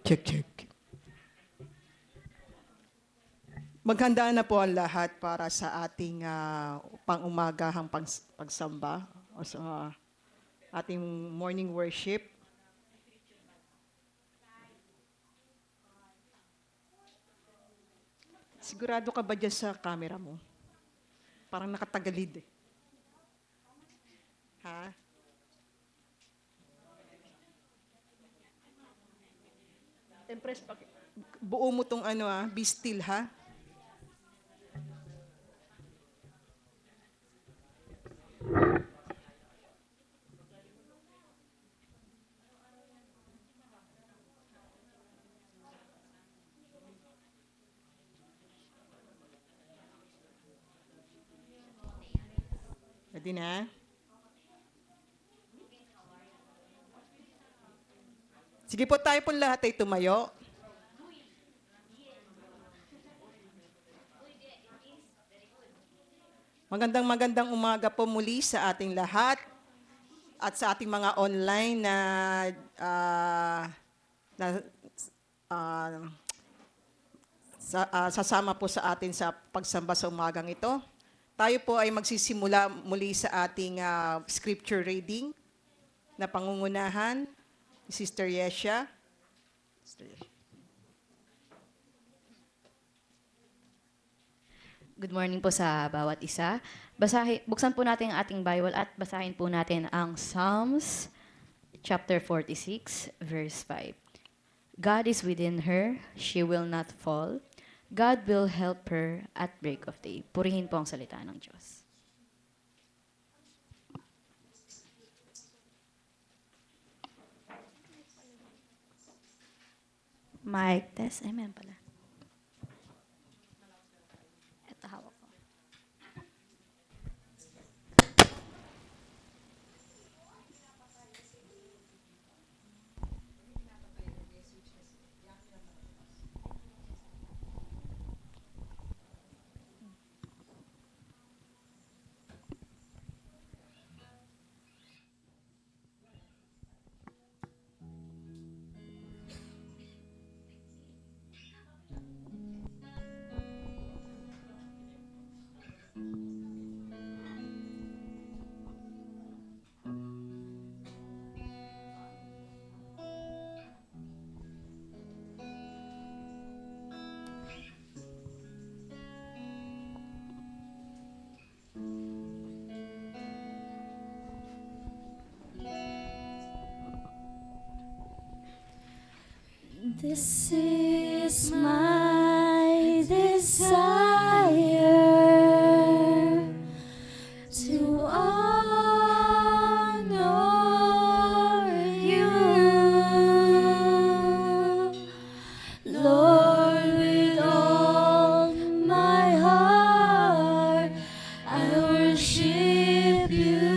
Check, check. Maghanda na po ang lahat para sa ating pang-umagahang pagsamba o sa ating morning worship. Sigurado ka ba dyan sa camera mo? Parang nakatagalid eh. Ha? Empress, buo mo tong be still ha? Pwede na? Sige po, tayo po lahat ay tumayo. Magandang umaga po muli sa ating lahat at sa ating mga online na, na sasama po sa atin sa pagsamba sa umagang ito. Tayo po ay magsisimula muli sa ating scripture reading na pangungunahan ni Sister Yesha. Good morning po sa bawat isa. Buksan po natin ang ating Bible at basahin po natin ang Psalms chapter 46, verse 5. God is within her, she will not fall. God will help her at break of day. Purihin po ang salita ng Diyos. Mic test. Amen pala. Ito hawak ko. This is my desire to honor you, Lord, with all my heart. I worship you.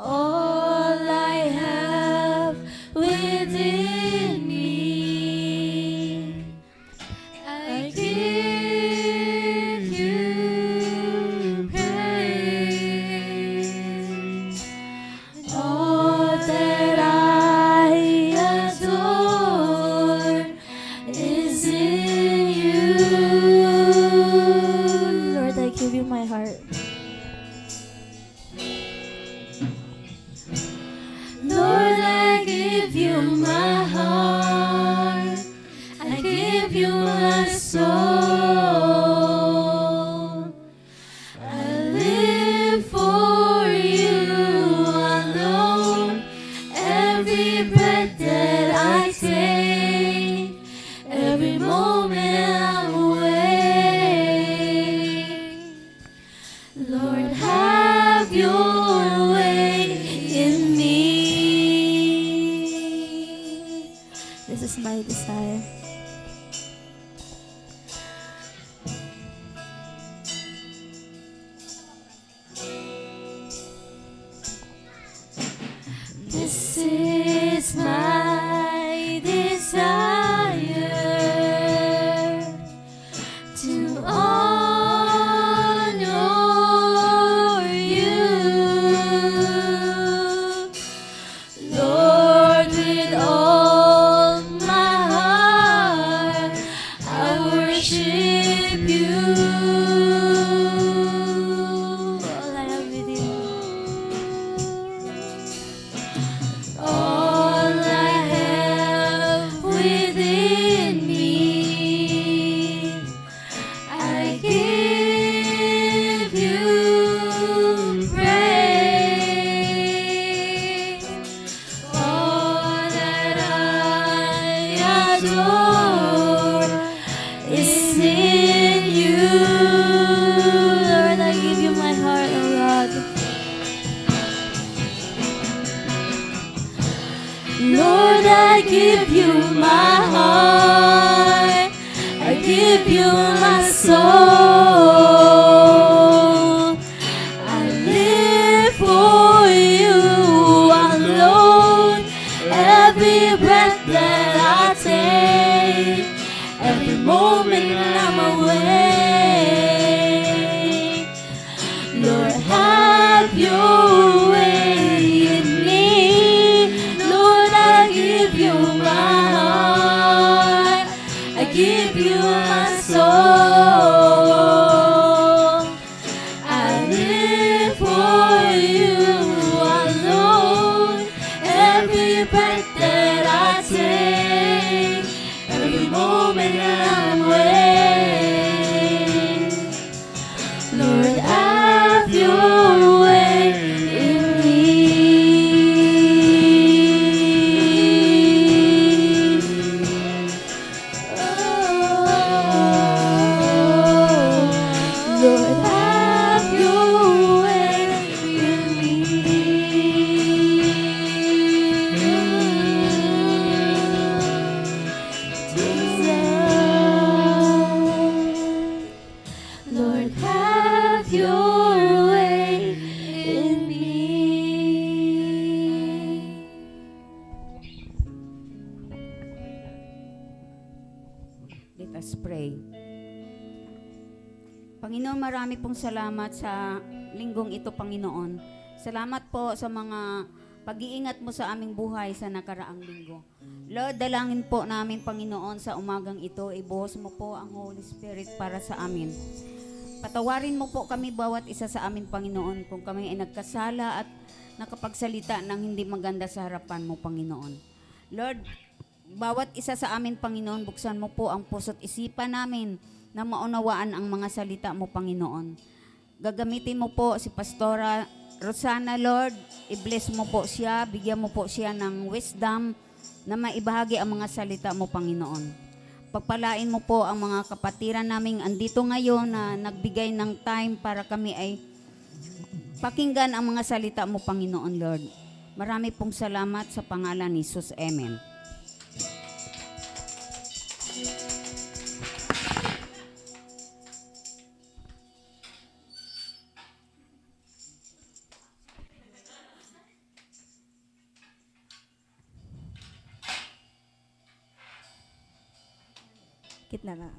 All I have within me, I give you praise. All that I adore, give you my soul. I live for you alone. Every breath that I take, every moment I'm awake. Lord, have your way in me. Lord, I give you my heart. I give you my soul. I live for you alone. Every breath that I take, every moment I'm awake. Lord, have your way in me. Lord, have your way in me. Lord, have your way in me. Let us pray. Panginoon, marami pong salamat sa linggong ito, Panginoon. Salamat po sa mga pag-iingat mo sa aming buhay sa nakaraang linggo. Lord, dalangin po namin, Panginoon, sa umagang ito, ibuhos mo po ang Holy Spirit para sa amin. Patawarin mo po kami bawat isa sa amin, Panginoon, kung kami ay nagkasala at nakapagsalita ng hindi maganda sa harapan mo, Panginoon. Lord, bawat isa sa amin, Panginoon, buksan mo po ang puso't isipan namin na maunawaan ang mga salita mo, Panginoon. Gagamitin mo po si Pastora Rosana, Lord. I-bless mo po siya, bigyan mo po siya ng wisdom na maibahagi ang mga salita mo, Panginoon. Pagpalain mo po ang mga kapatiran naming andito ngayon na nagbigay ng time para kami ay pakinggan ang mga salita mo, Panginoon, Lord. Marami pong salamat sa pangalan ni Jesus. Amen. Kitna na.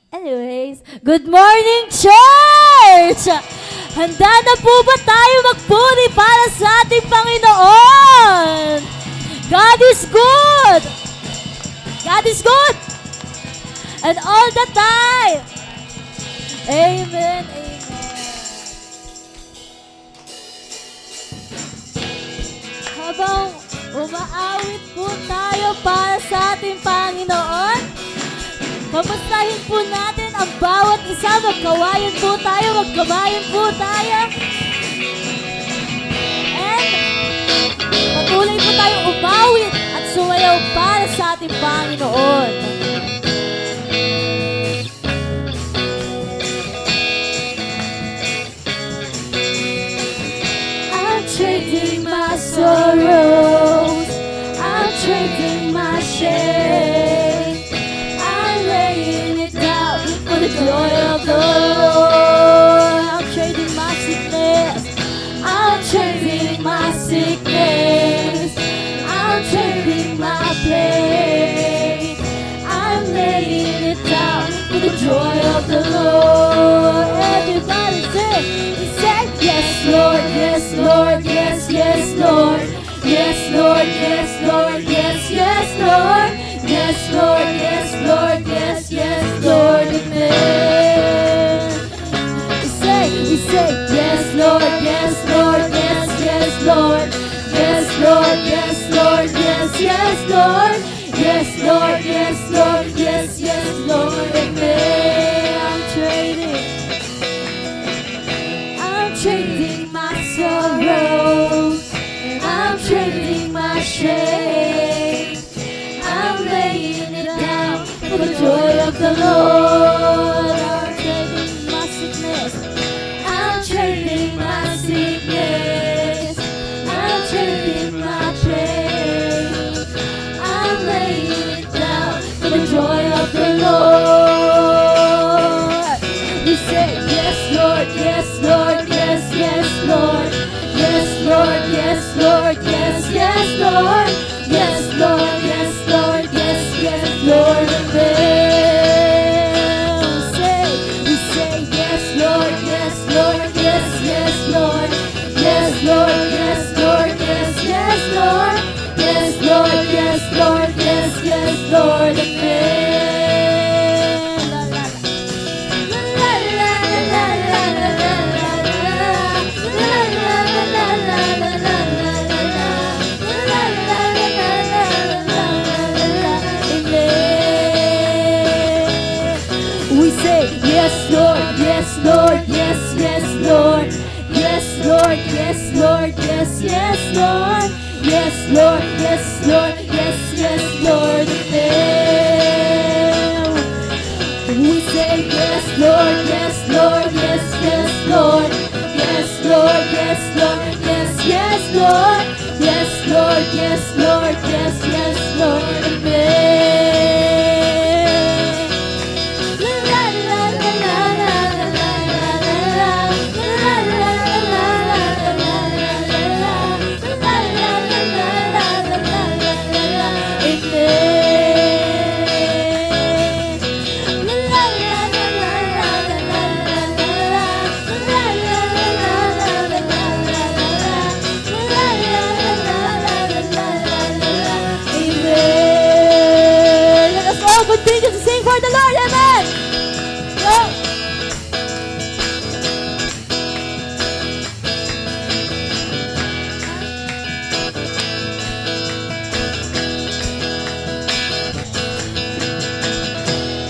Anyways, good morning, church! Handa na po ba tayo magpuri para sa ating Panginoon? God is good! God is good! And all the time! Amen, amen. Habang umaawit po tayo para sa ating Panginoon, kamustahin po natin ang bawat isa. Magkawayan po tayo, magkamayan po tayo. And patuloy po tayo umawit at sumayaw para sa ating Panginoon. I'm trading my sorrows, I'm trading my shame, I'm laying it down for the joy of the Lord. I'm trading my sickness, I'm trading my sickness, I'm trading my pain, I'm laying it down for the joy of the Lord. Everybody say, yes, Lord, yes, Lord, yes, yes, Lord. Yes, Lord, yes, Lord, yes, yes, Lord. Yes, Lord, yes, Lord, yes, yes, Lord, amen. We say, yes, Lord, yes, Lord, yes, yes, Lord. Yes, Lord, yes, Lord, yes, yes, Lord. Yes, Lord, yes, Lord, yes, yes, Lord, amen. I'm trading my sorrows, I'm trading my shame, Lord of men. La, la, la, la, la, la, la, la, la, la, la, la, la, la, la, we say yes, Lord, yes, Lord, yes, yes, Lord, yes, Lord, yes, Lord, yes, yes, Lord, yes, Lord, yes, Lord, yes, yes, Lord. We say yes, Lord, yes, Lord, yes, yes, Lord, yes, Lord, yes, Lord, yes, yes, Lord, yes, Lord, yes, Lord, yes, yes, Lord. Let us all continue to sing for the Lord. Amen. Go.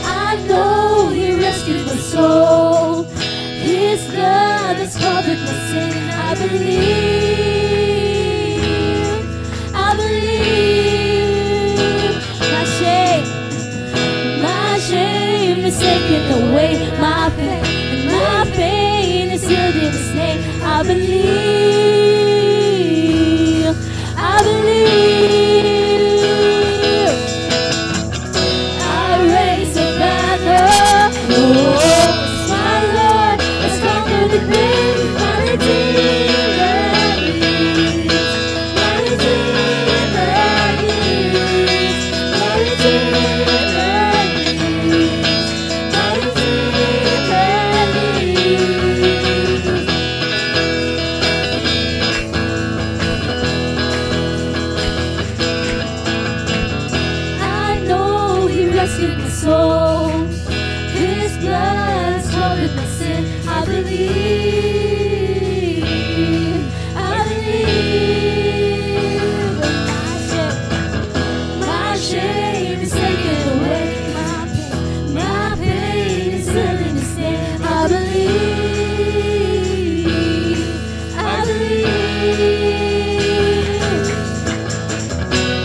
I know He rescued my soul. His blood has covered my sin. I believe. I believe. My shame is taken away. My pain is healed in His name. I believe. I believe. I raise a banner. Oh, my Lord has conquered the grave. My Redeemer lives. My Redeemer lives. My Redeemer lives. My Redeemer lives. I know He rescued my soul. His blood has covered my sin. I believe. I believe. My shame is taken away. My pain is healed in His name. I believe. I believe.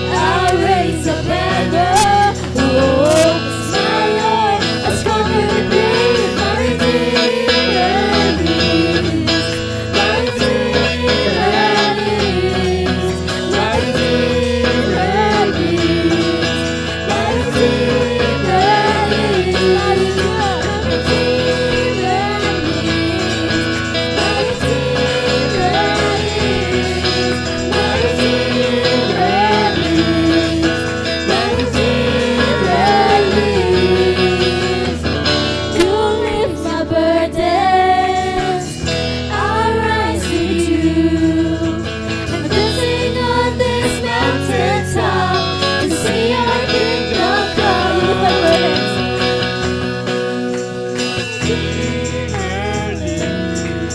I raise a banner. Oh, my Lord has conquered the grave. My Redeemer lives. My Redeemer lives. My Redeemer lives. My Redeemer lives. My Redeemer lives. My Redeemer lives. My Redeemer lives. You lift my burdens. I rise to you. I'm dancing on this mountaintop to see your kingdom come. You lift my burdens.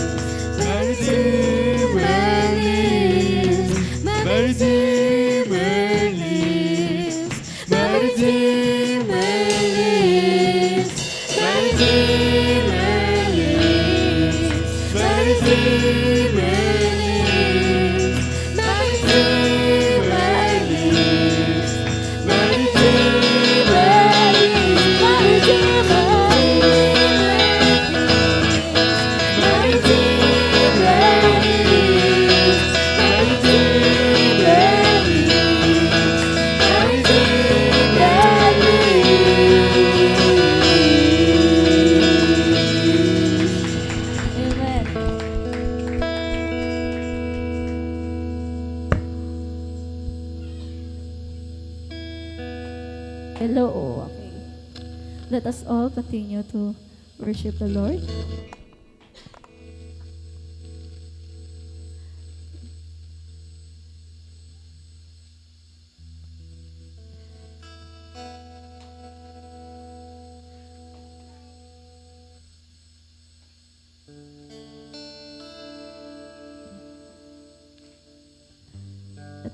My Redeemer lives. My Redeemer lives. My Redeemer lives. My Redeemer lives. My Redeemer lives. My Redeemer lives. My Redeemer lives. My Redeemer lives. My Redeemer lives. My Redeemer Hello. Okay. Let us all continue to worship the Lord.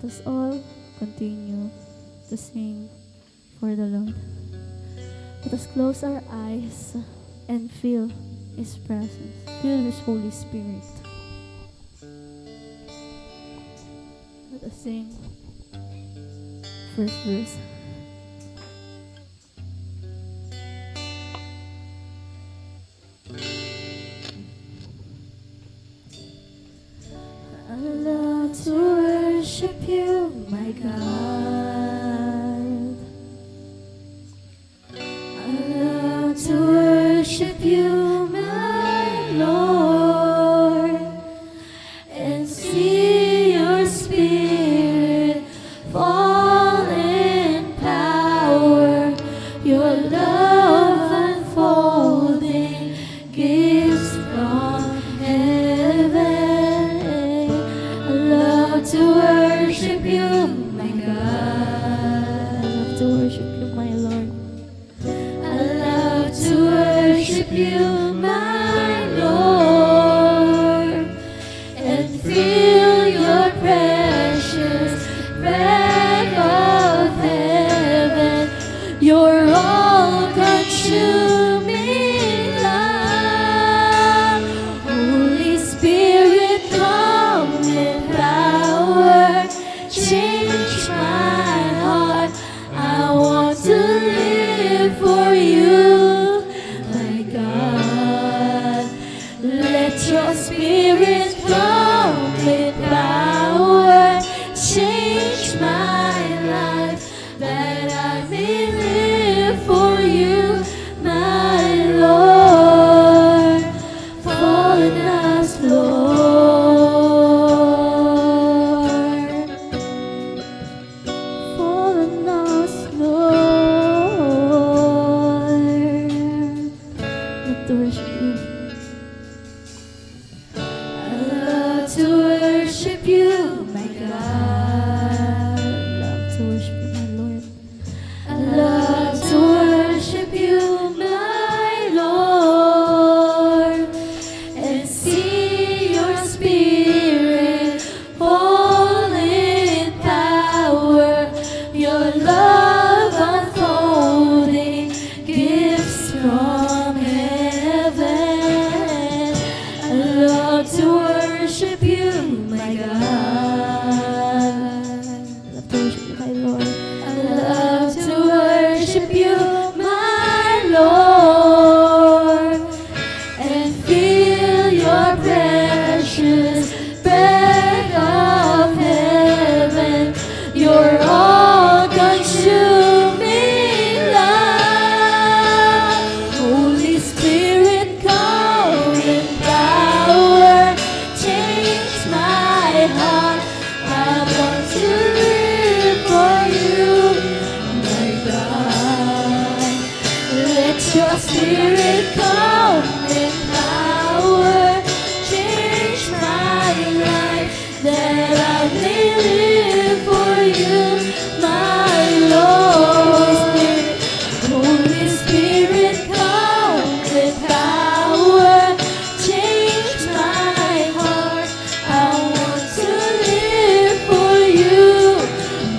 Let us all continue to sing for the Lord. Let us close our eyes and feel His presence, feel His Holy Spirit. Let us sing first verse. I love to worship you, my God. I love to worship you, my Lord, and see your Spirit fall in power, your love unfolding gifts from heaven. I love to worship you, my God. I love to worship you, my Lord. I love to worship you, my Lord, and feel your precious breath of heaven, your all-consuming love. Holy Spirit, come in power, change my heart. I want to live for you, my God. Let your Spirit come with power, change my life, that I may live for you, my Lord. Fall in us, Lord. Fall in us, Lord. Let the worship you. I love to worship you, my God. Love to worship you, my Lord. I love to worship you, my Lord, and see your Spirit fall in power, your love unfolding gifts from heaven. I love to worship you, my God. I love to worship you, my Lord. I love to worship you, my Lord, and feel your precious breath of heaven, your all-consuming love. Holy Spirit, come in power, change my heart. I want to live for you, my God. Let your Spirit come in power, change my life, that I may live for you, my Lord. Holy Spirit, come with power, change my heart. I want to live for you,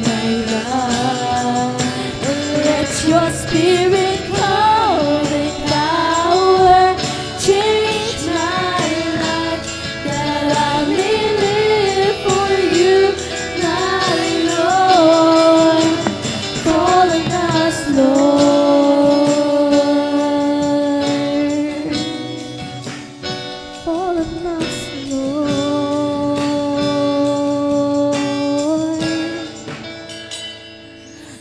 my God. Let your Spirit come with power, change my life, that I may live for you, my Lord. Fall on us, Lord. Fall on us, Lord.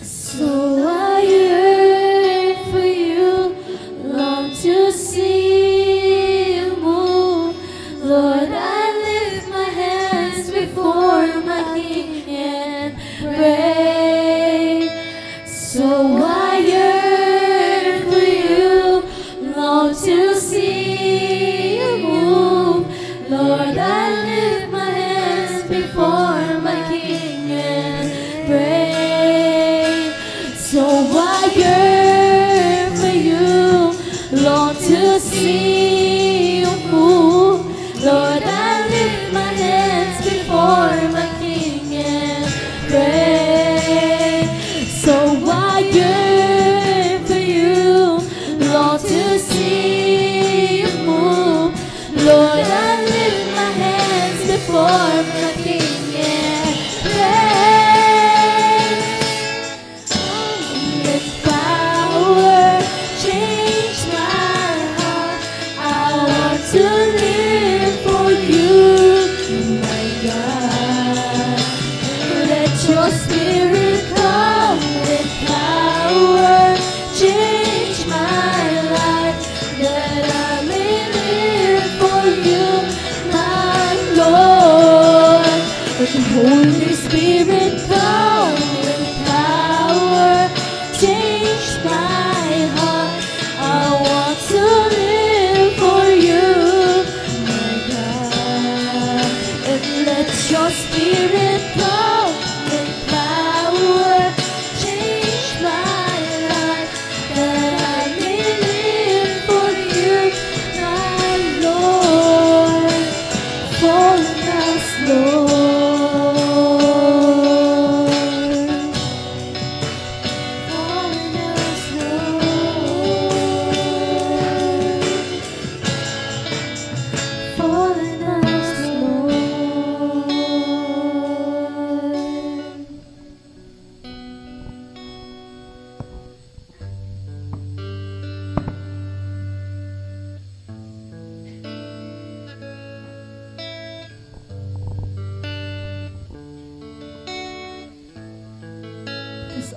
So I yearn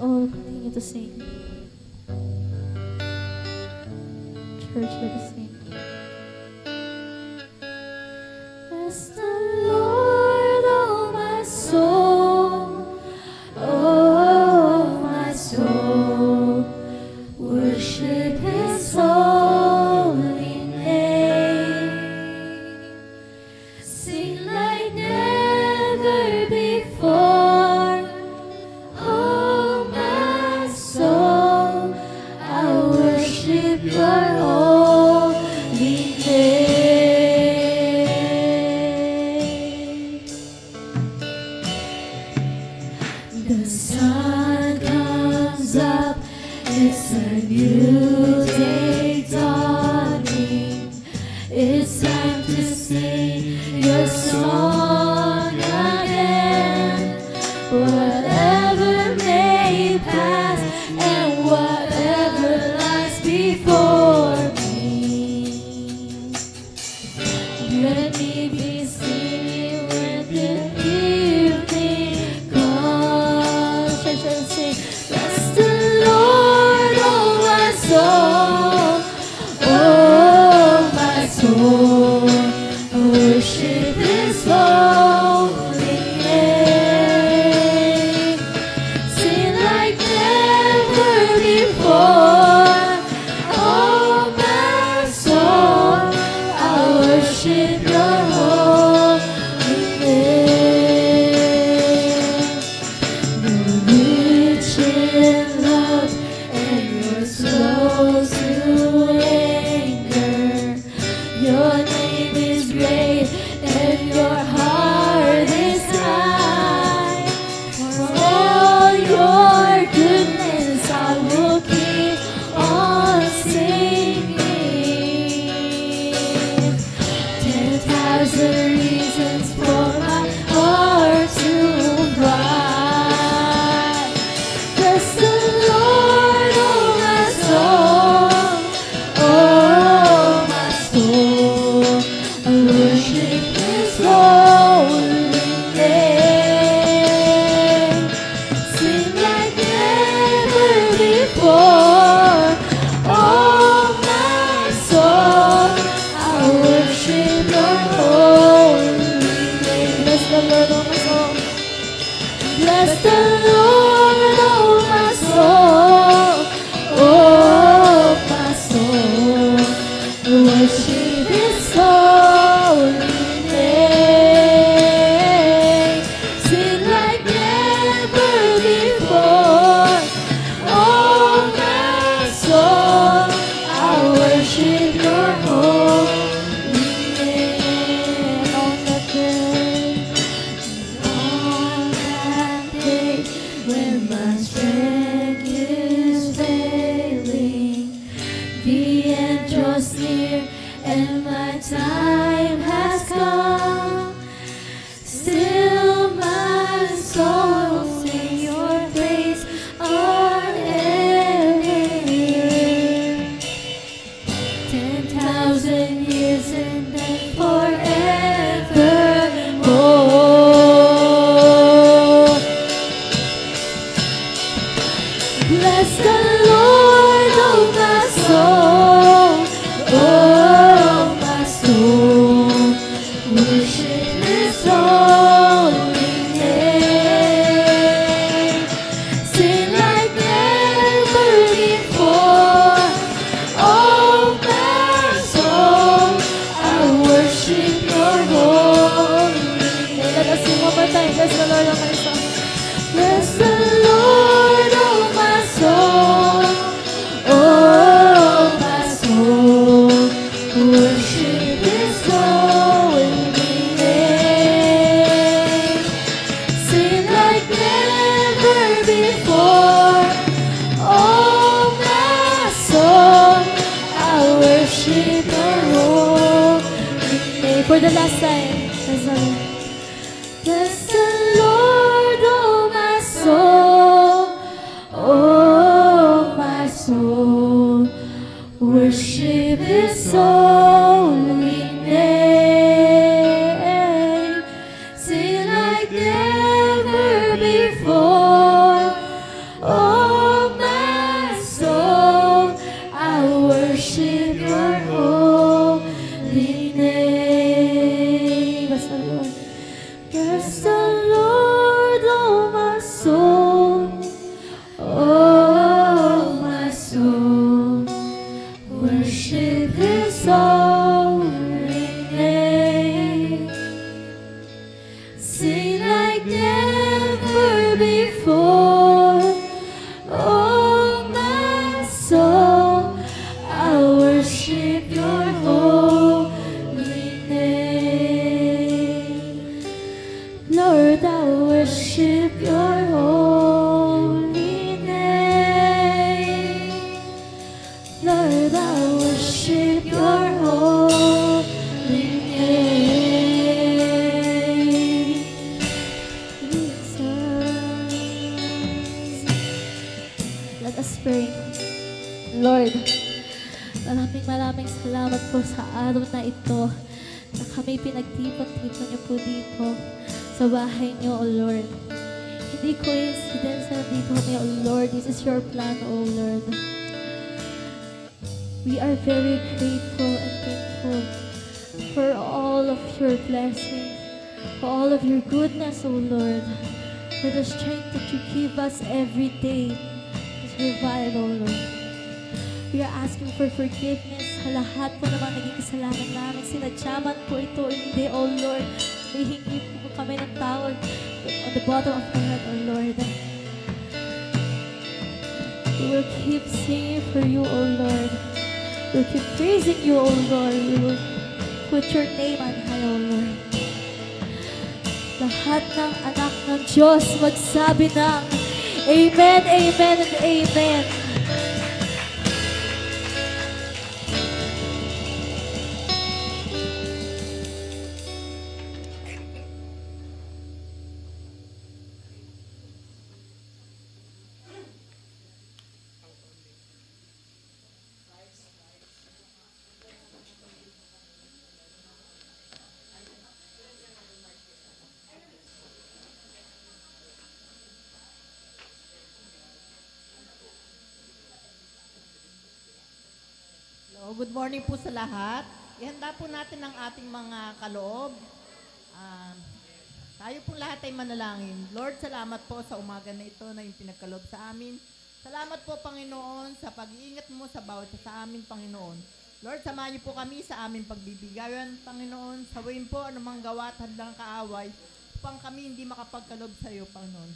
all continue to sing. Church, let us sing. Bless the Lord, oh my soul, oh my soul, worship His holy name. Sing like never before, oh my soul, I worship Your holy name. The sun comes up, it's a new day dawning. It's time to sing Your song again. Whatever may pass and whatever lies before me, let me be singing when the evening comes. Church, let's sing. Bless the Lord, oh my soul, oh my soul, worship His holy name. Sing like never before, oh my soul, I worship Your holy name. You're rich in love and You're slow to anger. Your name is great and Your heart is high. For all Your goodness I will keep on singing. 10,000 reasons for my heart to cry. Bless the Lord, oh my soul, oh my soul, I worship His holy name. Sing like never before, oh my soul, I worship Your holy name. Bless the Lord, oh my soul. Bless the Lord, oh my soul, oh my soul, worship His holy name. Sing like never before, oh my soul, I worship Your holy name. On that day when my strength is failing, the end draws near and my time has come. Still my soul will sing Your praise unending. 10,000 years and then forevermore. Bless the Lord, oh my soul, oh my soul, worship His holy name. Sing like never before, oh my soul, I worship Your holy name. Let us sing one more time. Bless the Lord, oh my soul. Bless the Lord, oh my soul, oh my soul, worship His holy name. Sing like never before, oh my soul, I worship Your holy name. For the last time, bless the Lord. Bless the Lord, oh my soul, oh my soul, worship His holy name. Sing like never before, oh Lord, I worship your holy name. Jesus. Let us pray. Lord, maraming salamat po sa araw na ito na kami pinagtipan-tipan niyo po dito sa bahay niyo, O Lord. Hindi coincidence na dito kami, O Lord. This is your plan, O Lord. We are very grateful and thankful for all of your blessings, for all of your goodness, O Lord, for the strength that you give us every day to survive, O Lord. We are asking for forgiveness sa lahat po naman naging kasalanan namin. Sinadya man po ito, hindi, O Lord. Hihingi po kami ng tawad on the bottom of our heart, O Lord. We will keep singing for you, O Lord. We will keep praising you, O Lord. We will put your name on high, O Lord. Lahat ng anak ng Diyos magsabi ng Amen, Amen, and Amen. Hello, good morning po sa lahat. Ihanda po natin ang ating mga kaloob. Tayo pong lahat ay manalangin. Lord, salamat po sa umaga na ito na yung pinagkaloob sa amin. Salamat po, Panginoon, sa pag-iingat mo sa bawat isa sa amin, Panginoon. Lord, samahan niyo po kami sa aming pagbibigayan, Panginoon. Sawayin po anumang gawa at hadlang kaaway upang kami hindi makapagkaloob sa iyo, Panginoon.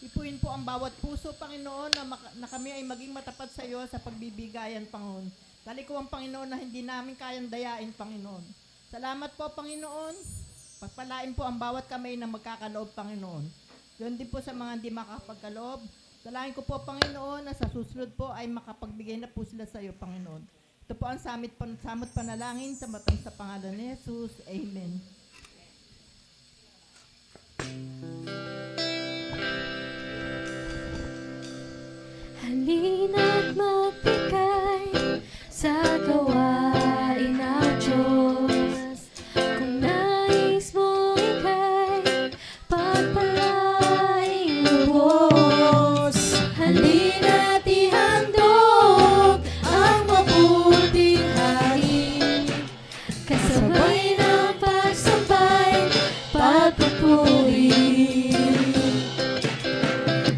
Ipuin po ang bawat puso, Panginoon, na kami ay maging matapat sa iyo sa pagbibigayan, Panginoon. Talikuan, Panginoon, na hindi namin kayang dayain, Panginoon. Salamat po, Panginoon. Pagpalain po ang bawat kamay na magkakaloob, Panginoon. Doon din po sa mga hindi makapagkaloob. Salain ko po, Panginoon, na sa susunod po ay makapagbigay na po sila sa iyo, Panginoon. Ito po ang samot panalangin sa matang sa pangalan ni Jesus. Amen. Halina't magbigay sa gawain ng Diyos. Kung nais mo ika'y pagpalaing lubos. Halina't ihandog ang mabuting hari, kasabay ng pagsambay, pagpupuri.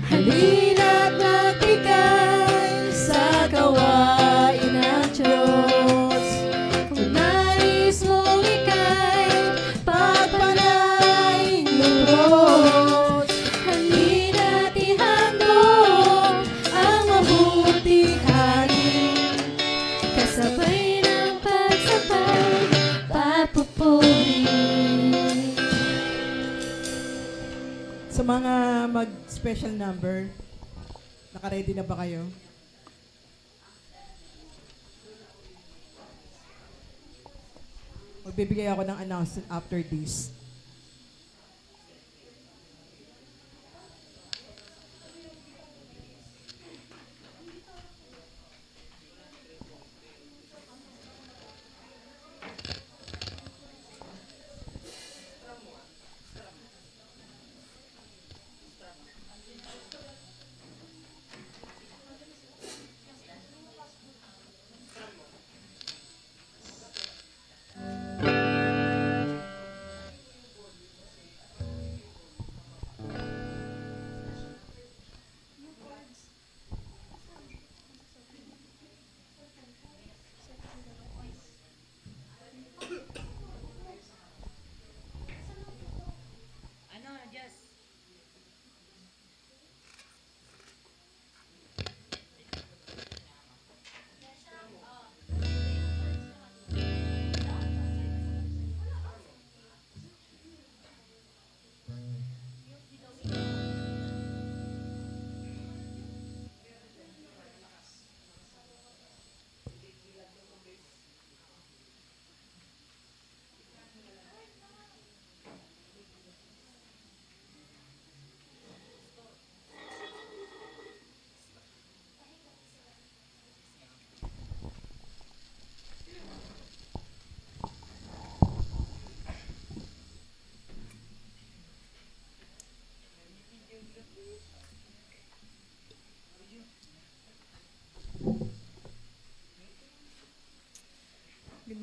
Halina't magbigay sa gawain ng Diyos. Kung nais mong ika'y pagpalaing lubos. Halina't ihandog ang mabuting hari, kasabay ng pagsabay, pagpupuri. Sa mga mag-special number, naka-ready na ba kayo? Magbibigay ako ng announcement after this.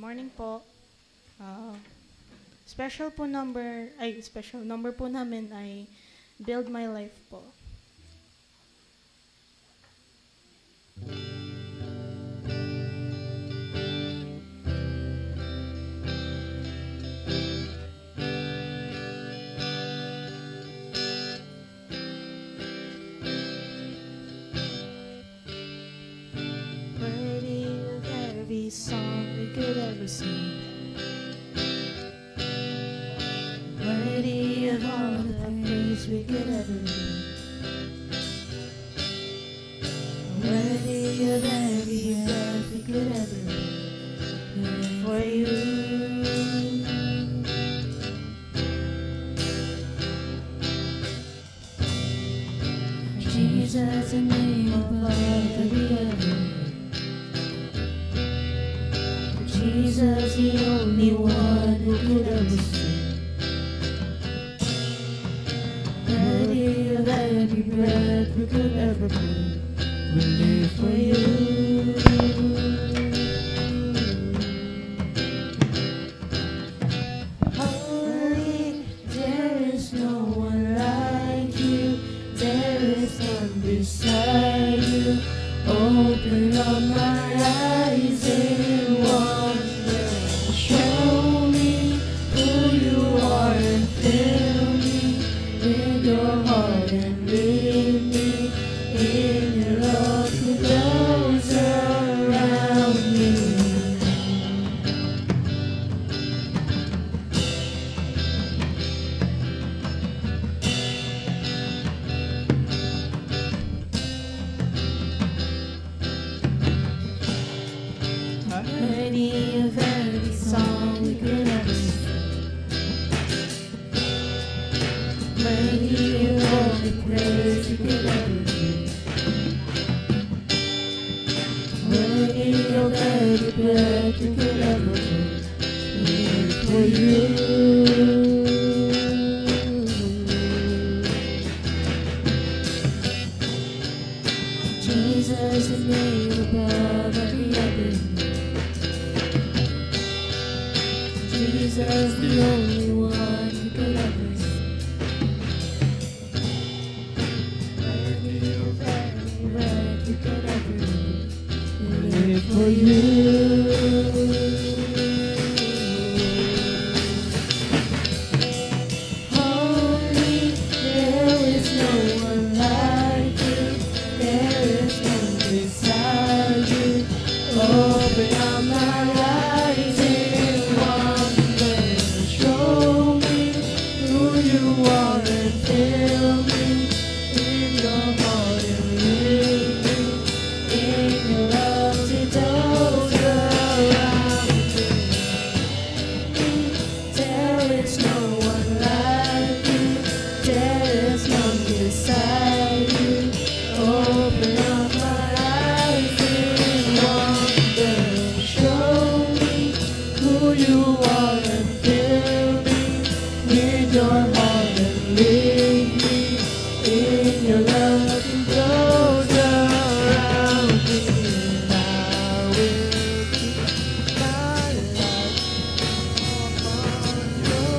morning po. Special number po namin ay Build My Life po. Worthy of every song we could ever sing. Worthy of all the praise we could ever be. Worthy of every breath we could ever live for you. Jesus, the name above every other. Jesus, the only one who could ever sing. Worthy of every breath we could ever breathe, we live for you. Holy, there is no one like you. There is none beside you. Open up my eyes in wonder. Show me who you are and fill me with your heart and lead me in your love to those around me. Worthy of every song we could ever sing. Worthy of all the praise we could ever give. Worthy of every breath we could ever breathe. We live for you. Jesus, the name above every other name. Jesus, the only one who could ever sing. Worthy of every breath we could ever live. We live for you. Holy, there is no one like you. There is none beside you. Open up my eyes in wonder. Show me who you are and fill me in your heart and lead me in your love to those around me. There is no one like you. There is none beside you. Open up my eyes in wonder. Show me who you are and fill me with your heart and lead me in your love to those around me. And I will keep my life upon your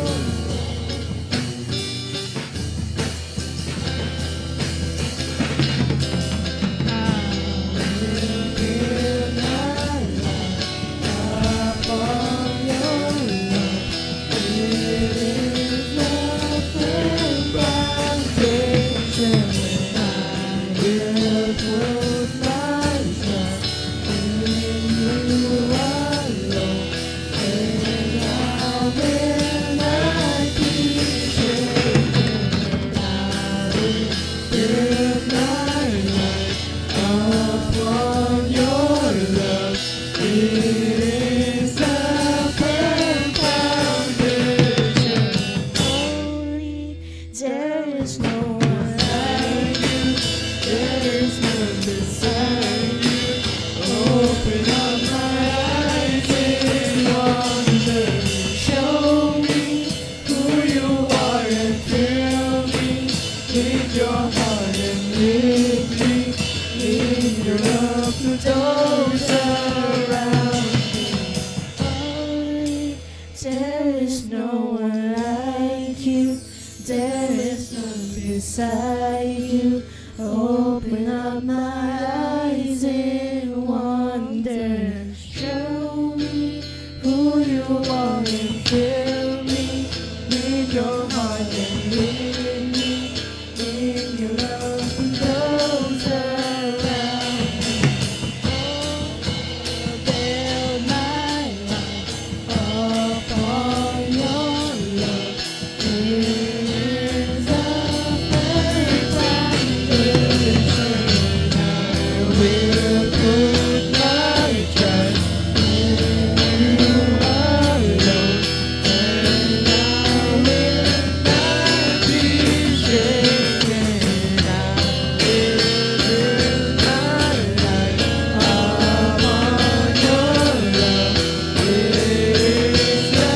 Foundation, I will put my trust in you. beside you. Open up my eyes in wonder. Show me who you are and fill me with your heart and lead me in your love and those around me. Build my life upon your love. It is the first foundation. I will put my trust in you alone, and I will not be shaken. I will build my life upon your love. It is the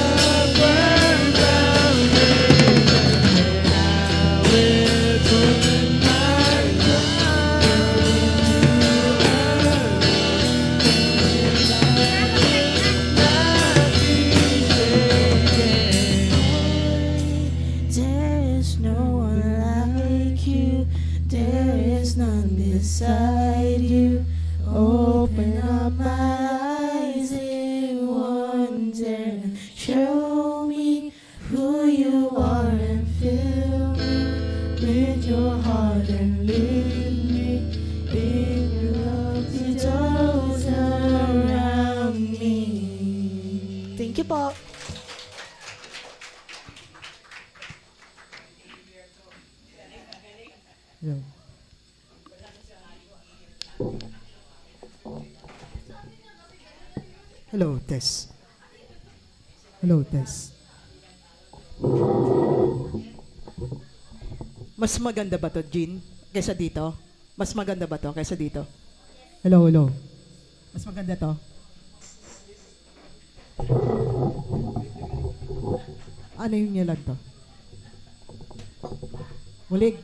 firm foundation, and I will put my trust there is no one like you. There is none beside you. Open up my eyes in wonder. Show me who you are and fill me with your heart and lead me in your love to those around me. Thank you po. Hello. Hello, Tess. Hello, Tess. Mas maganda ba to, Jean, kaysa dito? Mas maganda ba to kaysa dito? Hello, hello. Mas maganda to? Ano yung nilag to? Mulig.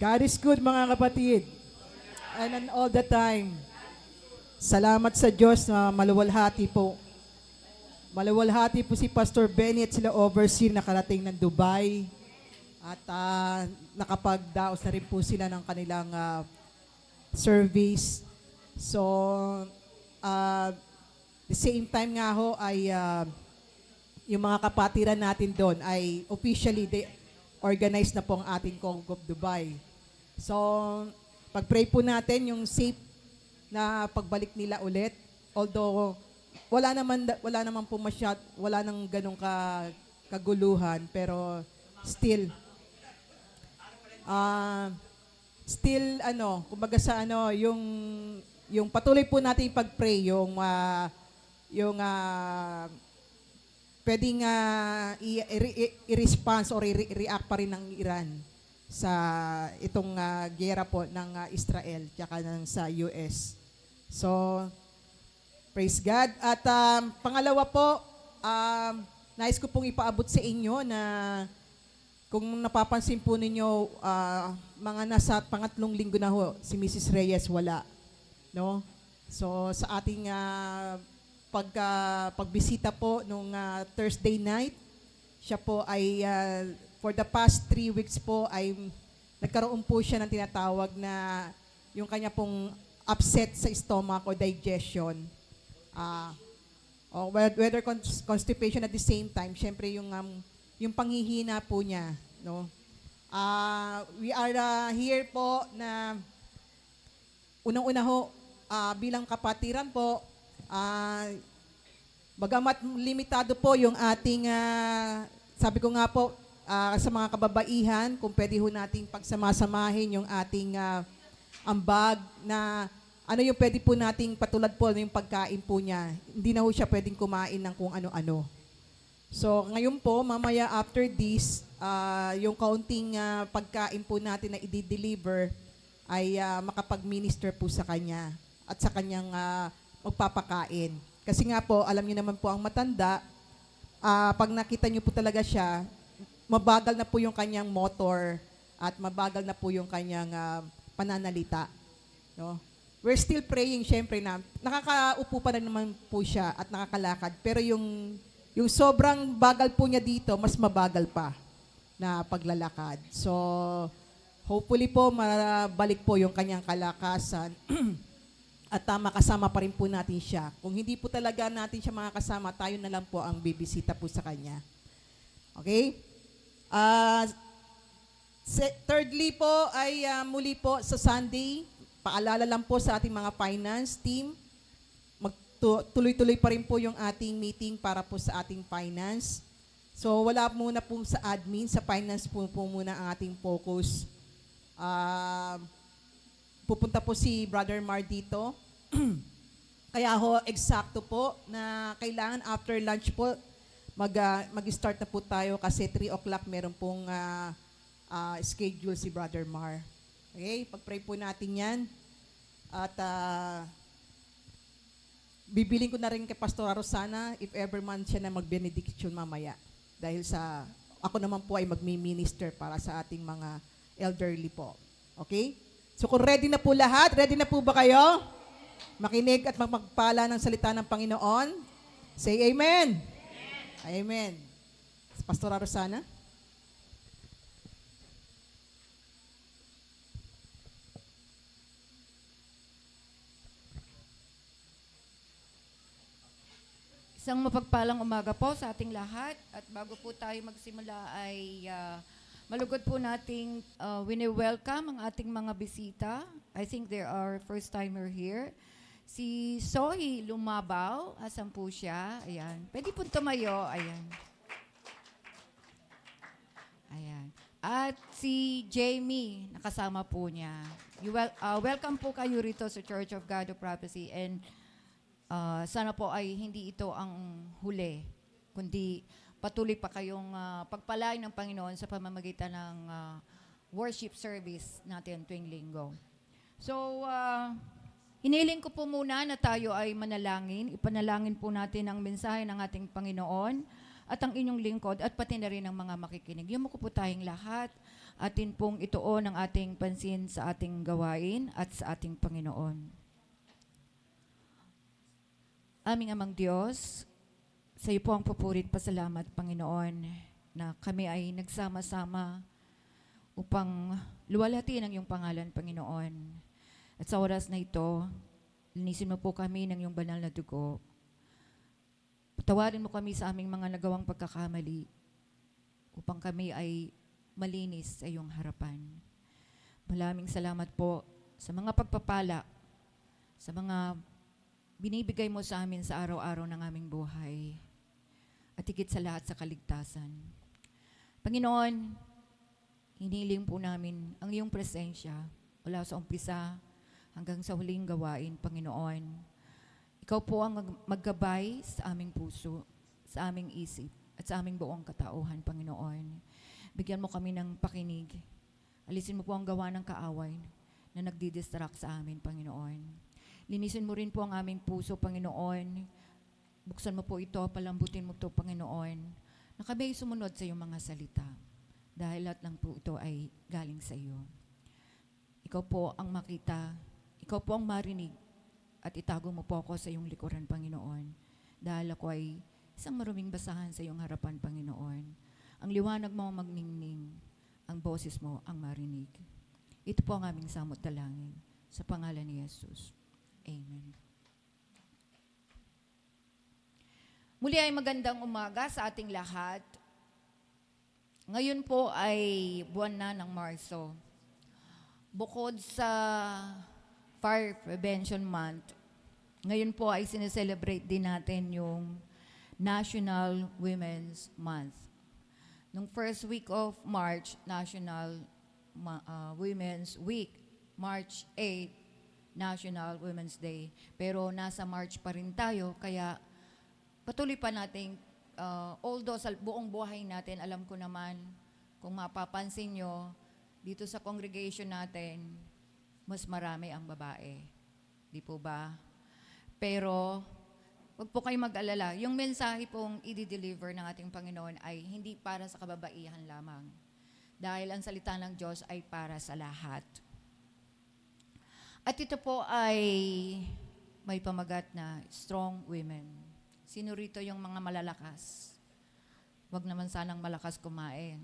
God is good, mga kapatid. And all the time. Salamat sa Diyos na maluwalhati po. Maluwalhati po si Pastor Benny at sila overseer nakarating ng Dubai. At nakapagdaos na rin po sila ng kanilang service. So, the same time nga ho ay yung mga kapatiran natin doon ay officially they organized na po ang ating Kong of Dubai. So, pag-pray po natin yung safe na pagbalik nila ulit. Although, wala naman po wala nang ganong kaguluhan, pero still, kumbaga sa yung patuloy po natin pag-pray, yung pwedeng i-response or i-react pa rin ng Iran sa itong giyera po ng Israel tsaka ng sa US. So, praise God. At pangalawa po, nais ko pong ipaabot sa inyo na kung napapansin po ninyo, mga nasa pangatlong linggo na ho, si Mrs. Reyes wala. No? So, sa ating pagbisita po nung Thursday night, siya po ay for the past 3 weeks po ay nagkaroon po siya ng tinatawag na yung kanya pong upset sa stomach o digestion. Whether constipation at the same time, syempre yung panghihina po niya, no? We are here po na unang-una ho bilang kapatiran po, bagamat limitado po yung ating sabi ko nga po sa mga kababaihan, kung pwede ho nating pagsamasamahin yung ating ambag na ano yung pwede po nating patulad po yung pagkain po niya. Hindi na ho siya pwedeng kumain ng kung ano-ano. So ngayon po, mamaya after this, yung kaunting pagkain po natin na i-deliver ay makapag-minister po sa kanya at sa kanyang magpapakain. Kasi nga po, alam niyo naman po ang matanda, pag nakita niyo po talaga siya, mabagal na po yung kanyang motor at mabagal na po yung kanyang pananalita. No? we're still praying, syempre na nakakaupo pa rin naman po siya at nakakalakad. Pero yung sobrang bagal po niya dito, mas mabagal pa na paglalakad. So, hopefully po, mabalik po yung kanyang kalakasan at makasama pa rin po natin siya. Kung hindi po talaga natin siya makakasama, tayo na lang po ang bibisita po sa kanya. Okay? Thirdly po ay muli po sa Sunday, paalala lang po sa ating mga finance team, tuloy-tuloy pa rin po yung ating meeting para po sa ating finance. So wala muna po sa admin, sa finance po muna ang ating focus. Pupunta po si Brother Mar dito. Kaya ho, eksakto po na kailangan after lunch po, mag-start na po tayo kasi 3 o'clock meron pong schedule si Brother Mar. Okay? Pag-pray po natin yan. At bibiling ko na rin kay Pastora Rosana if ever man siya na mag-benediction mamaya. Dahil ako naman po ay magmi-minister para sa ating mga elderly po. Okay? So kung ready na po lahat, ready na po ba kayo? Makinig at magpagpala ng salita ng Panginoon. Say amen. Amen. Pastora Rosana. Isang mapagpalang umaga po sa ating lahat. At bago po tayo magsimula ay malugod po nating wini-welcome ang ating mga bisita. I think there are first-timer here. Si Sohi Lumabaw, asan po siya? Ayan. Pwede po tumayo. Ayan. Ayan. At si Jamie, nakasama po niya. Welcome po kayo rito sa Church of God of Prophecy. And sana po ay hindi ito ang huli, kundi patuloy pa kayong pagpalain ng Panginoon sa pamamagitan ng worship service natin tuwing linggo. So, hiniling ko po muna na tayo ay manalangin. Ipanalangin po natin ang mensahe ng ating Panginoon at ang inyong lingkod at pati na rin ang mga makikinig. Yumuko po tayong lahat. Atin pong ituon ang ating pansin sa ating gawain at sa ating Panginoon. Aming Amang Diyos, sa iyo po ang pupurit pasalamat, Panginoon, na kami ay nagsama-sama upang luwalhatiin ang iyong pangalan, Panginoon. At sa oras na ito, linisin mo po kami ng iyong banal na dugo. Patawarin mo kami sa aming mga nagawang pagkakamali upang kami ay malinis sa iyong harapan. Maraming salamat po sa mga pagpapala, sa mga binibigay mo sa amin sa araw-araw ng aming buhay at higit sa lahat sa kaligtasan. Panginoon, hiniling po namin ang iyong presensya mula sa umpisa hanggang sa huling gawain, Panginoon. Ikaw po ang maggabay sa aming puso, sa aming isip, at sa aming buong katauhan, Panginoon. Bigyan mo kami ng pakinig. Alisin mo po ang gawa ng kaaway na nagdidistract sa amin, Panginoon. Linisin mo rin po ang aming puso, Panginoon. Buksan mo po ito, palambutin mo ito, Panginoon, na kami ay sumunod sa iyong mga salita. Dahil lahat lang po ito ay galing sa iyo. Ikaw po ang makita, ikaw po ang marinig, at itago mo po ako sa iyong likuran, Panginoon. Dahil ako ay isang maruming basahan sa iyong harapan, Panginoon. Ang liwanag mo ang magningning, ang boses mo ang marinig. Ito po ang aming samot dalangin. Sa pangalan ni Jesus. Amen. Muli ay magandang umaga sa ating lahat. Ngayon po ay buwan na ng Marso. Bukod sa Fire Prevention Month, ngayon po ay sineselebrate din natin yung National Women's Month. Nung first week of March, National Women's Week, March 8, National Women's Day. Pero nasa March pa rin tayo, kaya patuloy pa natin, although sa buong buhay natin, alam ko naman, kung mapapansin nyo, dito sa congregation natin, mas marami ang babae. Di po ba? Pero, huwag po kayo mag-alala. Yung mensahe pong i-deliver ng ating Panginoon ay hindi para sa kababaihan lamang. Dahil ang salita ng Diyos ay para sa lahat. At ito po ay may pamagat na strong women. Sino rito yung mga malalakas? Huwag naman sanang malakas kumain.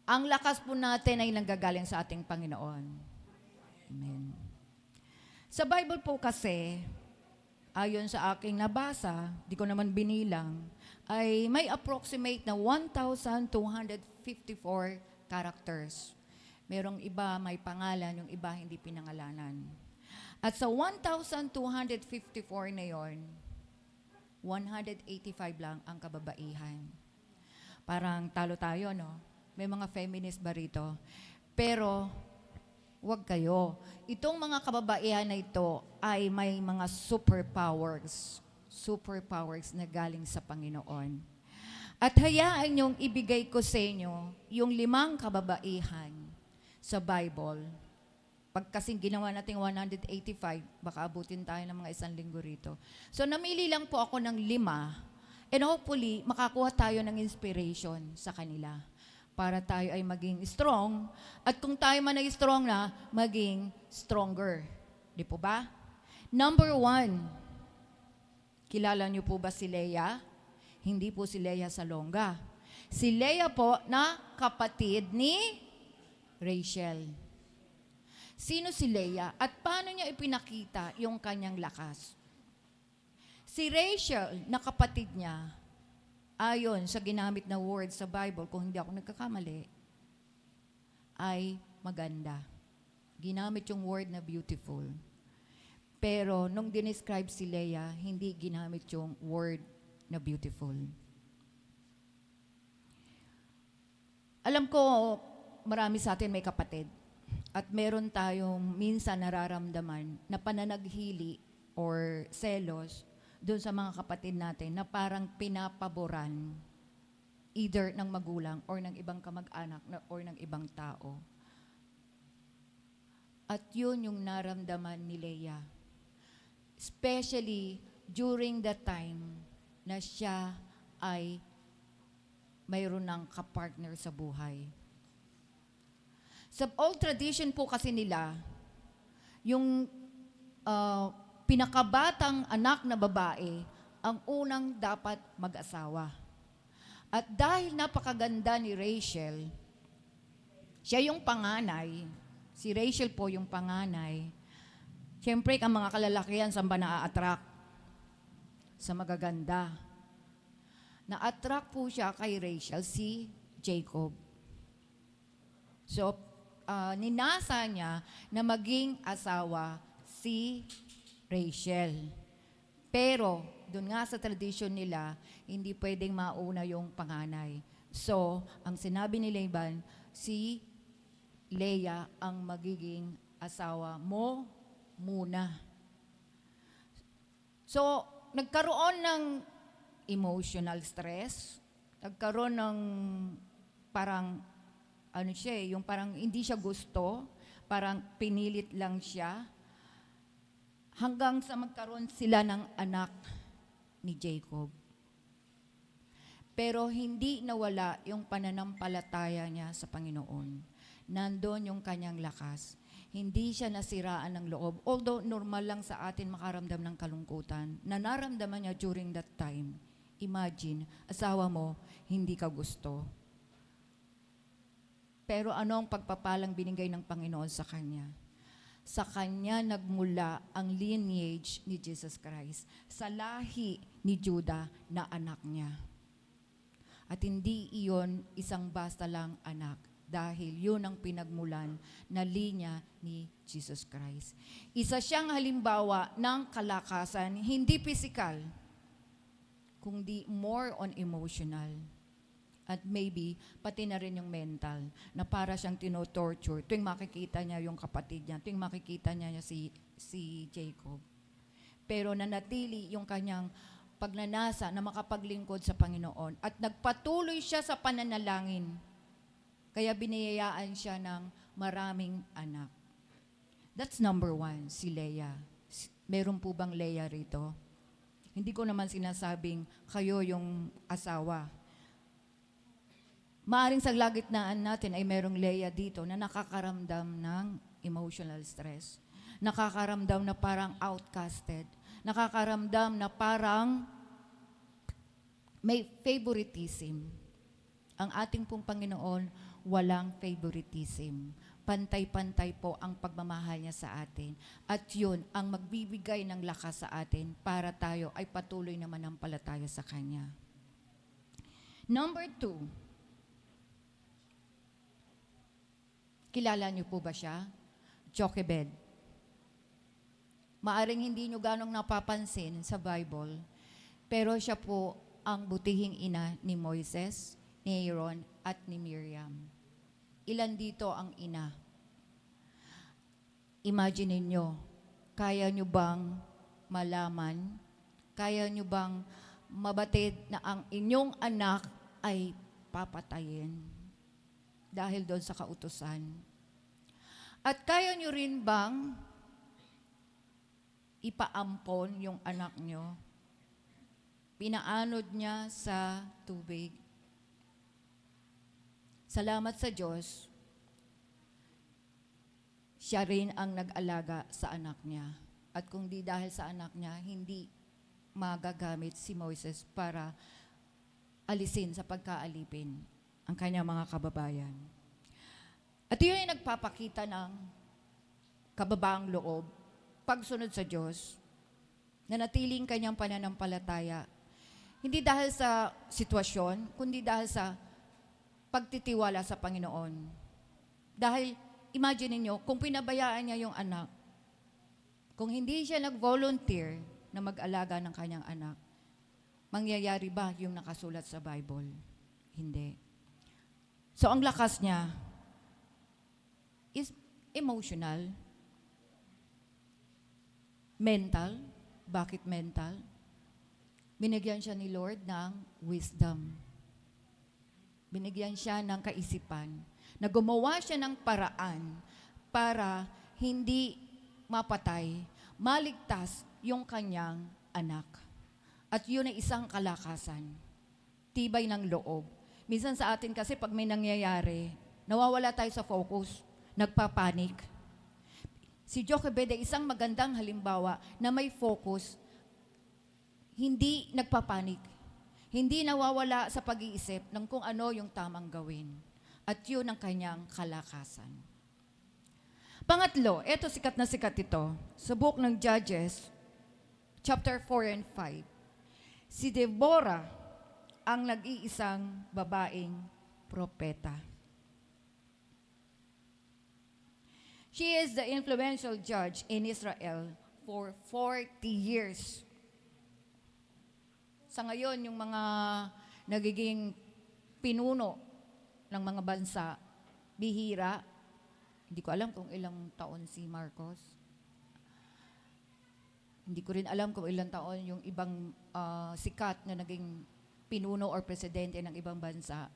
Ang lakas po natin ay nanggagaling sa ating Panginoon. Amen. Sa Bible po kasi, ayon sa aking nabasa, di ko naman binilang, ay may approximate na 1,254 characters. Merong iba may pangalan, yung iba hindi pinangalanan. At sa 1,254 na yon, 185 lang ang kababaihan. Parang talo tayo, no? May mga feminist ba rito? Pero, wag kayo. Itong mga kababaihan na ito ay may mga superpowers. Superpowers na galing sa Panginoon. At hayaan niyong ibigay ko sa inyo yung 5 kababaihan sa Bible. Pag kasing ginawa natin 185, baka abutin tayo ng mga 1 linggo rito. So namili lang po ako ng 5 and hopefully makakuha tayo ng inspiration sa kanila para tayo ay maging strong at kung tayo man ay strong na, maging stronger. Di po ba? Number 1, kilala niyo po ba si Leah? Hindi po si Leah Salonga. Si Leah po na kapatid ni Rachel. Sino si Leah at paano niya ipinakita yung kanyang lakas? Si Rachel na kapatid niya, ayon sa ginamit na word sa Bible, kung hindi ako nagkakamali, ay maganda. Ginamit yung word na beautiful. Pero nung dinescribe si Leah, hindi ginamit yung word na beautiful. Alam ko, marami sa atin may kapatid. At meron tayong minsan nararamdaman na pananaghili or selos doon sa mga kapatid natin na parang pinapaboran either ng magulang or ng ibang kamag-anak or ng ibang tao. At yun yung naramdaman ni Leah. Especially during the time na siya ay mayroon ng kapartner sa buhay. Sa old tradition po kasi nila, yung pinakabatang anak na babae ang unang dapat mag-asawa. At dahil napakaganda ni Rachel, siya yung panganay, si Rachel po yung panganay, siyempre ang mga kalalakihan saan ba na-attract? Sa magaganda. Na-attract po siya kay Rachel, si Jacob. So, ninasa niya na maging asawa si Rachel. Pero, doon nga sa tradition nila, hindi pwedeng mauna yung panganay. So, ang sinabi ni Laban, si Leah ang magiging asawa mo muna. So, nagkaroon ng emotional stress, nagkaroon ng parang, yung parang hindi siya gusto, parang pinilit lang siya, hanggang sa magkaroon sila ng anak ni Jacob. Pero hindi nawala yung pananampalataya niya sa Panginoon. Nandun yung kanyang lakas. Hindi siya nasiraan ng loob. Although normal lang sa atin makaramdam ng kalungkutan, na naramdaman niya during that time. Imagine, asawa mo, hindi ka gusto. Pero ano ang pagpapalang binigay ng Panginoon sa kanya? Sa kanya nagmula ang lineage ni Jesus Christ, sa lahi ni Judah na anak niya. At hindi iyon isang basta lang anak, dahil yun ang pinagmulan na linya ni Jesus Christ. Isa siyang halimbawa ng kalakasan, hindi physical, kundi more on emotional. At maybe, pati na rin yung mental, na para siyang tinotorture tuwing makikita niya yung kapatid niya, tuwing makikita niya si Jacob. Pero nanatili yung kanyang pagnanasa na makapaglingkod sa Panginoon. At nagpatuloy siya sa pananalangin. Kaya biniyayaan siya ng maraming anak. That's number 1, si Leah. Meron po bang Leah rito? Hindi ko naman sinasabing kayo yung asawa. Maaring sa lagitnaan natin ay merong Leah dito na nakakaramdam ng emotional stress. Nakakaramdam na parang outcasted. Nakakaramdam na parang may favoritism. Ang ating pong Panginoon, walang favoritism. Pantay-pantay po ang pagmamahal niya sa atin. At yun ang magbibigay ng lakas sa atin para tayo ay patuloy na manampalataya sa Kanya. Number 2. Kilala niyo po ba siya? Jochebed. Maaring hindi niyo ganong napapansin sa Bible, pero siya po ang butihing ina ni Moises, ni Aaron, at ni Miriam. Ilan dito ang ina? Imagine niyo, kaya niyo bang malaman, kaya niyo bang mabatid na ang inyong anak ay papatayin dahil doon sa kautusan? At kaya niyo rin bang ipaampon yung anak niyo? Pinaanod niya sa tubig. Salamat sa Diyos, siya rin ang nag-alaga sa anak niya. At kung di dahil sa anak niya, hindi magagamit si Moises para alisin sa pagkaalipin ang kanyang mga kababayan. At yun ay nagpapakita ng kababaang loob, pagsunod sa Diyos, na natiling kanyang pananampalataya. Hindi dahil sa sitwasyon, kundi dahil sa pagtitiwala sa Panginoon. Dahil, imagine niyo, kung pinabayaan niya yung anak, kung hindi siya nag-volunteer na mag-alaga ng kanyang anak, mangyayari ba yung nakasulat sa Bible? Hindi. So, ang lakas niya is emotional, mental. Bakit mental? Binigyan siya ni Lord ng wisdom. Binigyan siya ng kaisipan na gumawa siya ng paraan para hindi mapatay, maligtas yung kanyang anak. At yun ay isang kalakasan, tibay ng loob. Minsan sa atin kasi pag may nangyayari, nawawala tayo sa focus, nagpapanik. Si Jochebed ay isang magandang halimbawa na may focus, hindi nagpapanik. Hindi nawawala sa pag-iisip ng kung ano yung tamang gawin. At yun ang kanyang kalakasan. Pangatlo, eto sikat na sikat ito. Sa book ng Judges, chapter 4 and 5. Si Deborah ang nag-iisang babaeng propeta. She is the influential judge in Israel for 40 years. Sa ngayon, yung mga nagiging pinuno ng mga bansa, bihira. Hindi ko alam kung ilang taon si Marcos. Hindi ko rin alam kung ilang taon yung ibang sikat na naging pinuno or presidente ng ibang bansa.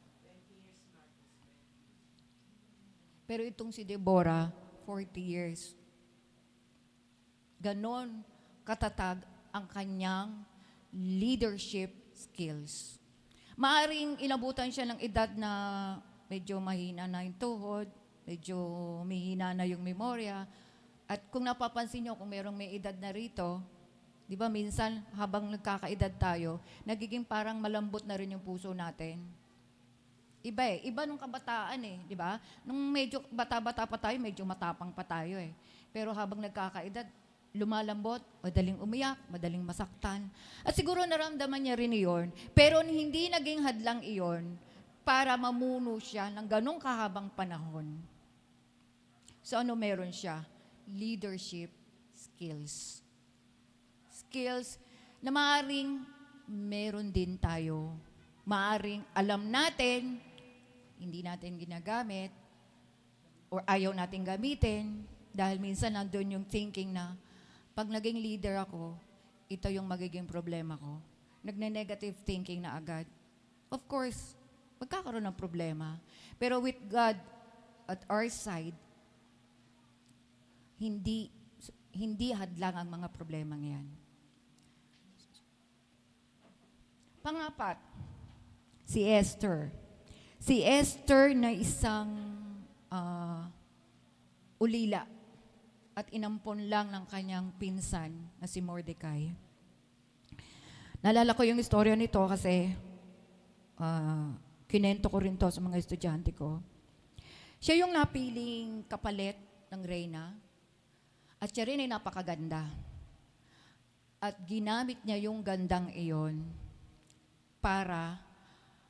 Pero itong si Deborah, 40 years. Ganon katatag ang kanyang leadership skills. Maaring inabutan siya ng edad na medyo mahina na yung tuhod, medyo mahina na yung memorya. At kung napapansin nyo, kung merong may edad na rito, di ba minsan habang nagkakaedad tayo, nagiging parang malambot na rin yung puso natin. Iba iba nung kabataan di ba? Nung medyo bata-bata pa tayo, medyo matapang pa tayo Pero habang nagkakaedad, lumalambot, madaling umiyak, madaling masaktan. At siguro naramdaman niya rin iyon, pero hindi naging hadlang iyon para mamuno siya ng ganong kahabang panahon. So ano meron siya? Leadership skills. Skills na maaring meron din tayo. Maaring alam natin, hindi natin ginagamit, or ayaw natin gamitin, dahil minsan nandun yung thinking na, pag naging leader ako, ito yung magiging problema ko. Nagne-negative thinking na agad. Of course, magkakaroon ng problema. Pero with God at our side, hindi hadlang ang mga problemang yan. Pangapat, si Esther. Si Esther na isang ulila at inampon lang ng kanyang pinsan na si Mordecai. Naalala ko yung istorya nito kasi kinento ko rin to sa mga estudyante ko. Siya yung napiling kapalit ng reyna at siya rin ay napakaganda. At ginamit niya yung gandang iyon para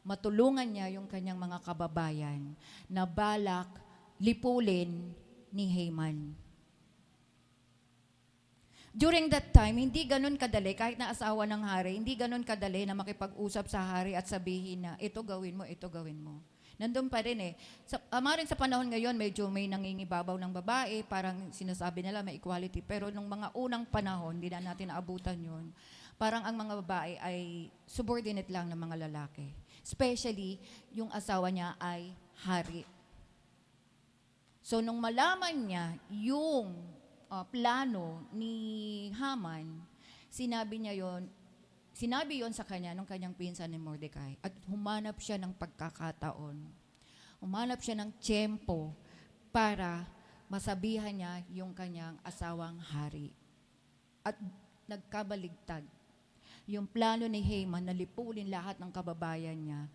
matulungan niya yung kanyang mga kababayan na balak lipulin ni Haman. During that time, hindi ganun kadali, kahit na asawa ng hari, hindi ganun kadali na makipag-usap sa hari at sabihin na, ito gawin mo, ito gawin mo. Nandun pa rin eh. Maring sa panahon ngayon, medyo may nangingibabaw ng babae, parang sinasabi nila may equality. Pero nung mga unang panahon, hindi na natin naabutan yun, parang ang mga babae ay subordinate lang ng mga lalaki. Especially, yung asawa niya ay hari. So, nung malaman niya yung plano ni Haman, sinabi yon sa kanya nung kanyang pinsan ni Mordecai. At humanap siya ng pagkakataon. Humanap siya ng tiyempo para masabihan niya yung kanyang asawang hari. At nagkabaligtad. Yung plano ni Haman na lipulin lahat ng kababayan niya,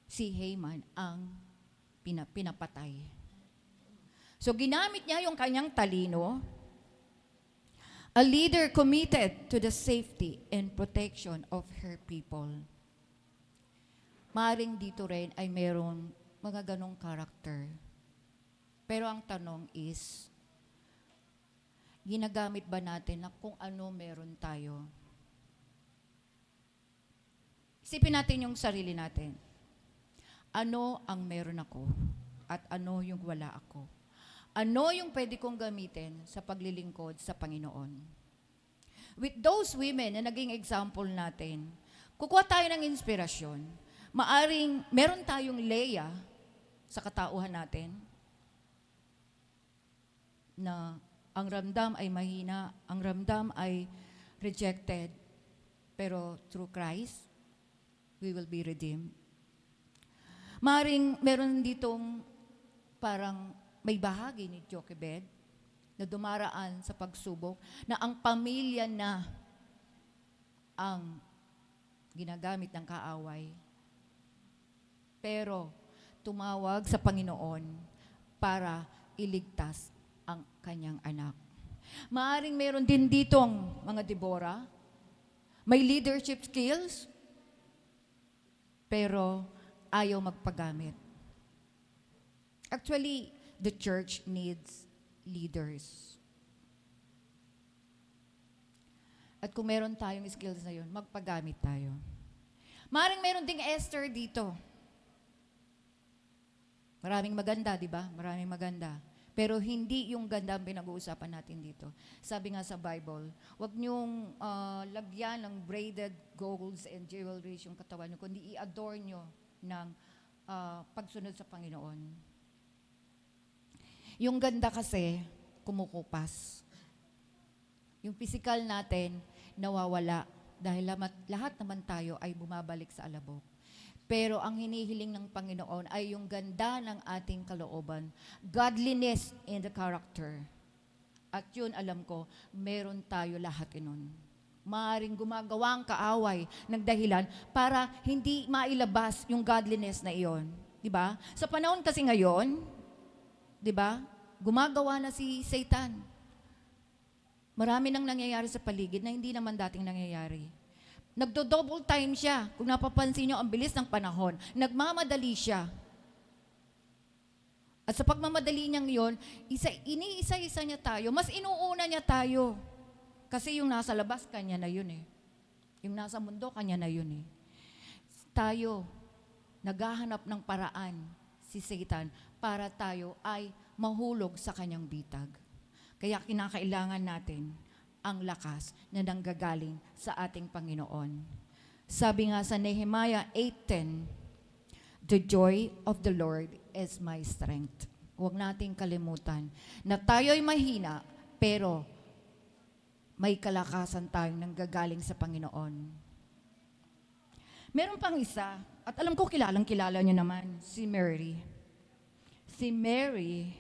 si Haman ang pinapatay. So ginamit niya yung kanyang talino, a leader committed to the safety and protection of her people. Maring dito rin ay mayroong mga ganong karakter. Pero ang tanong is, ginagamit ba natin na kung ano meron tayo? Isipin natin yung sarili natin. Ano ang meron ako at ano yung wala ako? Ano yung pwede kong gamitin sa paglilingkod sa Panginoon? With those women na naging example natin, kukuha tayo ng inspirasyon. Maaring meron tayong Leah sa katauhan natin na ang ramdam ay mahina, ang ramdam ay rejected, pero through Christ, we will be redeemed. Maaring meron ditong parang may bahagi ni Jochebed na dumaraan sa pagsubok na ang pamilya na ang ginagamit ng kaaway. Pero tumawag sa Panginoon para iligtas ang kanyang anak. Maaring meron din ditong mga Deborah, may leadership skills, pero ayaw magpagamit. Actually, the church needs leaders. At kung meron tayong skills na yun, magpagamit tayo. Maring meron ding Esther dito. Maraming maganda, di ba? Maraming maganda. Pero hindi yung ganda ang pinag-uusapan natin dito. Sabi nga sa Bible, huwag niyong lagyan ng braided golds and jewelry yung katawan niyo, kundi i-adorn niyo ng pagsunod sa Panginoon. Yung ganda kasi, kumukupas. Yung physical natin, nawawala. Dahil lahat naman tayo ay bumabalik sa alabok. Pero ang hinihiling ng Panginoon ay yung ganda ng ating kalooban. Godliness in the character. At yun, alam ko, meron tayo lahat inon. Maaring gumagawa ang kaaway ng dahilan para hindi mailabas yung godliness na iyon. Diba? Sa panahon kasi ngayon, diba? Gumagawa na si Satan. Marami nang nangyayari sa paligid na hindi naman dating nangyayari. Nagdo-double time siya. Kung napapansin nyo, ang bilis ng panahon. Nagmamadali siya. At sa pagmamadali niyang yon, iniisa-isa niya tayo. Mas inuuna niya tayo. Kasi yung nasa labas, kanya na yun eh. Yung nasa mundo, kanya na yun eh. Tayo, naghahanap ng paraan si Satan para tayo ay mahulog sa kanyang bitag. Kaya kinakailangan natin ang lakas na nanggagaling sa ating Panginoon. Sabi nga sa Nehemiah 8:10, the joy of the Lord is my strength. Huwag nating kalimutan na tayo'y mahina, pero may kalakasan tayong nanggagaling sa Panginoon. Meron pang isa, at alam ko kilalang-kilala niyo naman, si Mary. Si Mary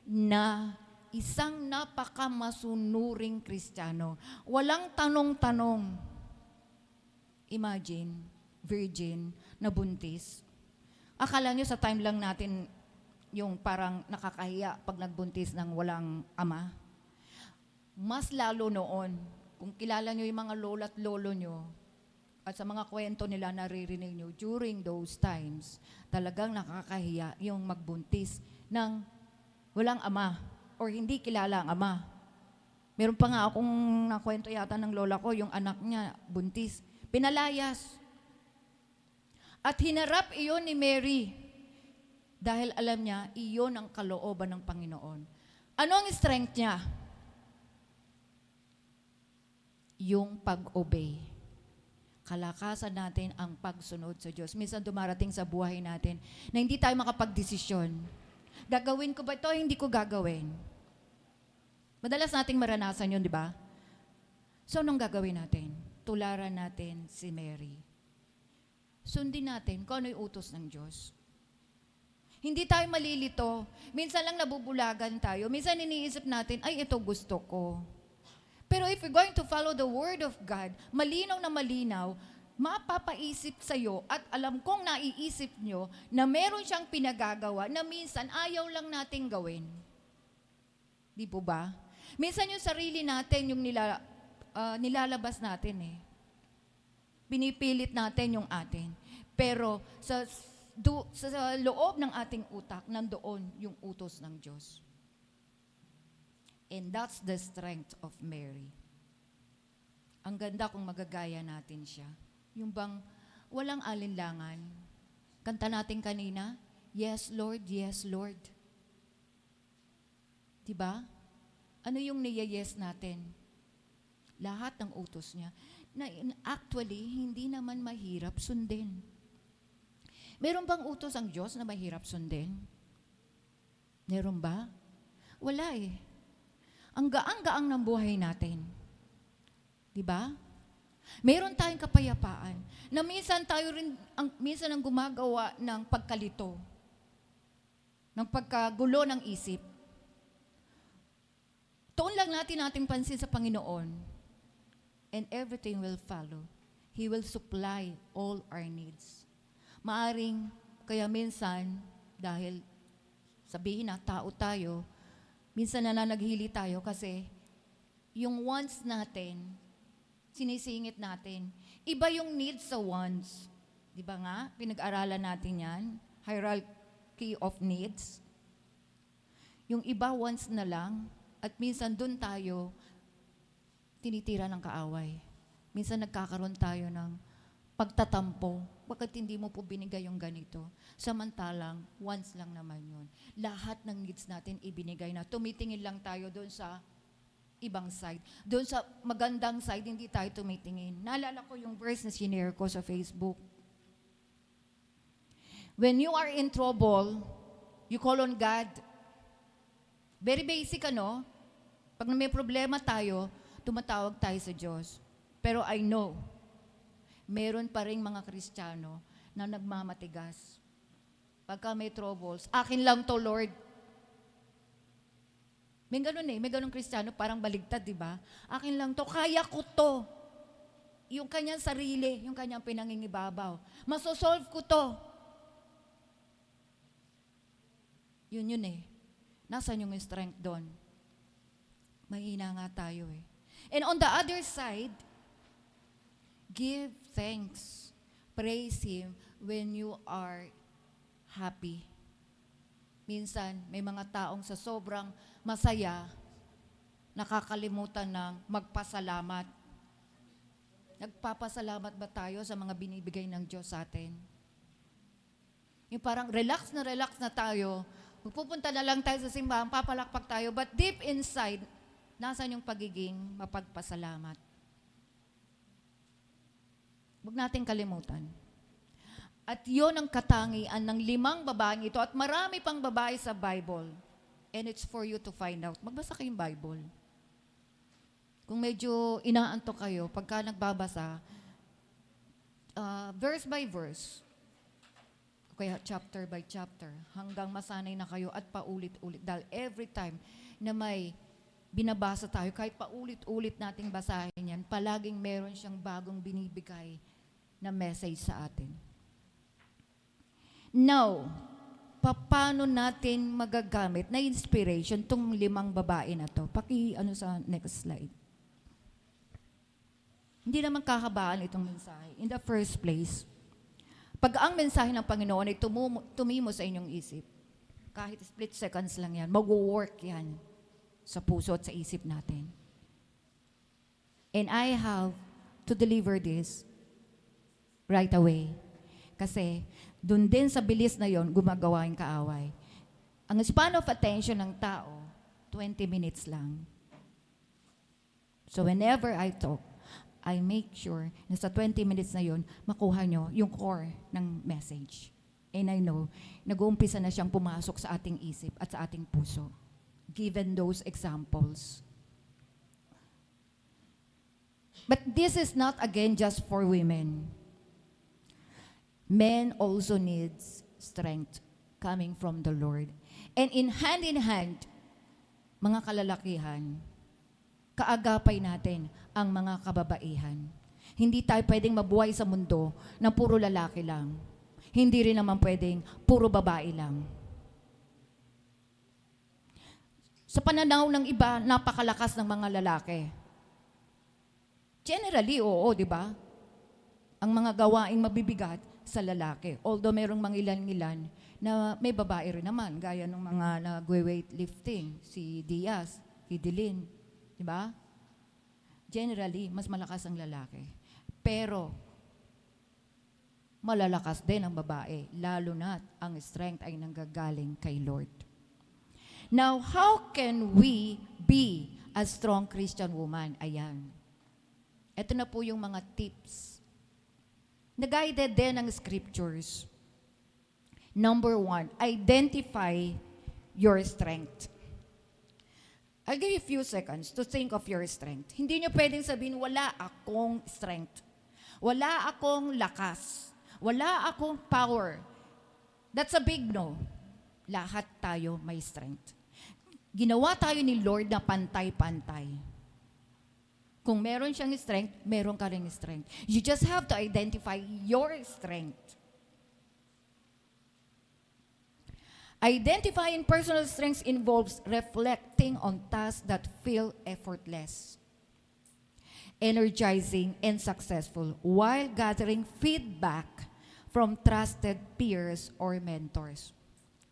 na isang napakamasunuring Kristiyano. Walang tanong-tanong. Imagine, virgin na buntis. Akala nyo sa time lang natin yung parang nakakahiya pag nagbuntis ng walang ama? Mas lalo noon, kung kilala nyo yung mga lola at lolo nyo, at sa mga kwento nila naririnig nyo, during those times, talagang nakakahiya yung magbuntis ng walang ama or hindi kilala ang ama. Meron pa nga akong nakwento yata ng lola ko, yung anak niya buntis, pinalayas. At hinarap iyon ni Mary dahil alam niya, iyon ang kalooban ng Panginoon. Ano ang strength niya? Yung pag-obey. Kalakasan natin ang pagsunod sa Diyos. Minsan dumarating sa buhay natin na hindi tayo makapagdesisyon. Gagawin ko ba ito? Hindi ko gagawin. Madalas nating maranasan yun, di ba? So, anong gagawin natin? Tularan natin si Mary. Sundin natin kung ano yung utos ng Diyos. Hindi tayo malilito. Minsan lang nabubulagan tayo. Minsan iniisip natin, ay, ito gusto ko. Pero if you're going to follow the Word of God, malinaw na malinaw, mapapaisip sa'yo at alam kong naiisip nyo na meron siyang pinagagawa na minsan ayaw lang nating gawin. Di po ba? Minsan yung sarili natin, yung nilalabas natin eh. Pinipilit natin yung atin. Pero sa loob ng ating utak, nandoon yung utos ng Diyos. And that's the strength of Mary. Ang ganda kung magagaya natin siya. Yung bang walang alinlangan. Kanta natin kanina, yes Lord, yes Lord. Diba? Ano yung niya-yes natin? Lahat ng utos niya. Na actually, hindi naman mahirap sundin. Meron bang utos ang Diyos na mahirap sundin? Meron ba? Wala eh. Ang gaang-gaang ng buhay natin. Di ba? Meron tayong kapayapaan na minsan tayo rin, minsan ang gumagawa ng pagkalito, ng pagkagulo ng isip. Tuon lang natin pansin sa Panginoon and everything will follow. He will supply all our needs. Maaring, kaya minsan, dahil sabihin na tao tayo, minsan nananaghili tayo kasi yung wants natin, sinisingit natin. Iba yung needs sa wants. Di ba nga? Pinag-aralan natin yan. Hierarchy of needs. Yung iba wants na lang at minsan dun tayo tinitira ng kaaway. Minsan nagkakaroon tayo ng pagtatampo. Bakit hindi mo po binigay yung ganito? Samantalang, once lang naman yun. Lahat ng needs natin ibinigay na. Tumitingin lang tayo doon sa ibang side. Doon sa magandang side, hindi tayo tumitingin. Naalala ko yung verse na sinare ko sa Facebook. When you are in trouble, you call on God. Very basic, ano? Pag may problema tayo, tumatawag tayo sa Diyos. Pero I know, meron pa rin mga Kristiyano na nagmamatigas. Pagka may troubles, akin lang to, Lord. May ganun eh, may ganun Kristiyano, parang baligtad, di ba? Akin lang to, kaya ko to. Yung kanyang sarili, yung kanyang pinangingibabaw. Masosolve ko to. Yun eh. Nasaan yung strength doon? Mahina nga tayo eh. And on the other side, give thanks. Praise Him when you are happy. Minsan, may mga taong sa sobrang masaya, nakakalimutan ng magpasalamat. Nagpapasalamat ba tayo sa mga binibigay ng Diyos sa atin? Yung parang relax na tayo, pupunta na lang tayo sa simbahan, papalakpak tayo, but deep inside, nasaan yung pagiging mapagpasalamat? Huwag natin kalimutan. At yon ang katangian ng 5 babaeng ito at marami pang babae sa Bible. And it's for you to find out. Magbasa kayong Bible. Kung medyo inaantok kayo, pagka nagbabasa, verse by verse, Kaya chapter by chapter, hanggang masanay na kayo at paulit-ulit. Dahil every time na may binabasa tayo, kahit paulit-ulit nating basahin yan, palaging meron siyang bagong binibigay na message sa atin. Now, paano natin magagamit na inspiration tong 5 babae na to? Sa next slide. Hindi naman kakabaan itong mensahe. In the first place, pag ang mensahe ng Panginoon ay tumimo sa inyong isip, kahit split seconds lang yan, mag-work yan sa puso at sa isip natin. And I have to deliver this right away. Kasi dun din sa bilis na yon gumagawa yung kaaway. Ang span of attention ng tao, 20 minutes lang. So whenever I talk, I make sure na sa 20 minutes na yon makuha nyo yung core ng message. And I know, nag-uumpisa na siyang pumasok sa ating isip at sa ating puso. Given those examples. But this is not again just for women. Men also needs strength coming from the Lord. And in hand, mga kalalakihan, kaagapay natin ang mga kababaihan. Hindi tayo pwedeng mabuhay sa mundo na puro lalaki lang. Hindi rin naman pwedeng puro babae lang. Sa pananaw ng iba, napakalakas ng mga lalaki. Generally, oo, di ba? Ang mga gawaing mabibigat sa lalaki. Although merong mangilan-ngilan na may babae rin naman, gaya ng mga nag-weightlifting, si Diaz, si Dilin, di ba? Generally, mas malakas ang lalaki. Pero, malalakas din ang babae, lalo na ang strength ay nanggagaling kay Lord. Now, how can we be a strong Christian woman? Ayan. Ito na po yung mga tips. Na-guided din ng scriptures. Number 1, identify your strength. I'll give you a few seconds to think of your strength. Hindi nyo pwedeng sabihin, wala akong strength. Wala akong lakas. Wala akong power. That's a big no. Lahat tayo may strength. Ginawa tayo ni Lord na pantay-pantay. Kung meron siyang strength, meron ka ring strength. You just have to identify your strength. Identifying personal strengths involves reflecting on tasks that feel effortless, energizing, and successful while gathering feedback from trusted peers or mentors.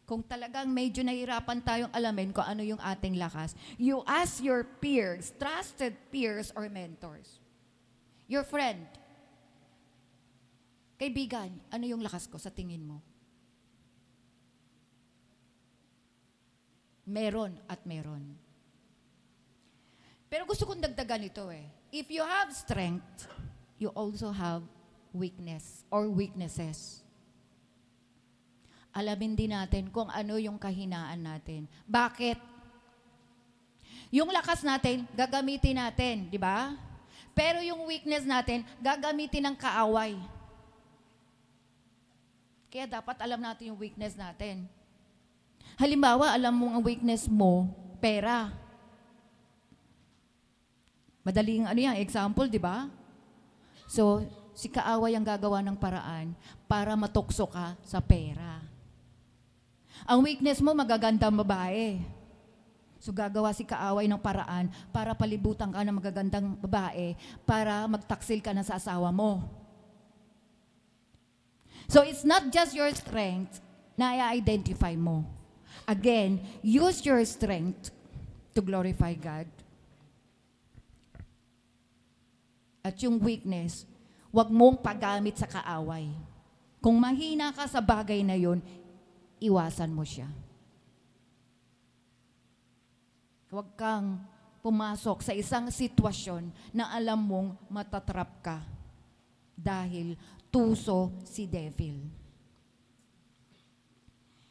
Kung talagang medyo nahirapan tayong alamin kung ano yung ating lakas, you ask your peers, trusted peers or mentors. Your friend. Kaibigan, ano yung lakas ko sa tingin mo? Meron at meron. Pero gusto kong dagdagan ito eh. If you have strength, you also have weakness or weaknesses. Alamin din natin kung ano yung kahinaan natin. Bakit? Yung lakas natin, gagamitin natin, di ba? Pero yung weakness natin, gagamitin ng kaaway. Kaya dapat alam natin yung weakness natin. Halimbawa, alam mo ang weakness mo, pera. Madaling example, di ba? So, si kaaway ang gagawa ng paraan para matukso ka sa pera. Ang weakness mo, magagandang babae. So, gagawa si kaaway ng paraan para palibutan ka ng magagandang babae para magtaksil ka na sa asawa mo. So, it's not just your strength na i-identify mo. Again, use your strength to glorify God. At yung weakness, wag mong paggamit sa kaaway. Kung mahina ka sa bagay na yun, iwasan mo siya. Huwag kang pumasok sa isang sitwasyon na alam mong matatrap ka dahil tuso si devil.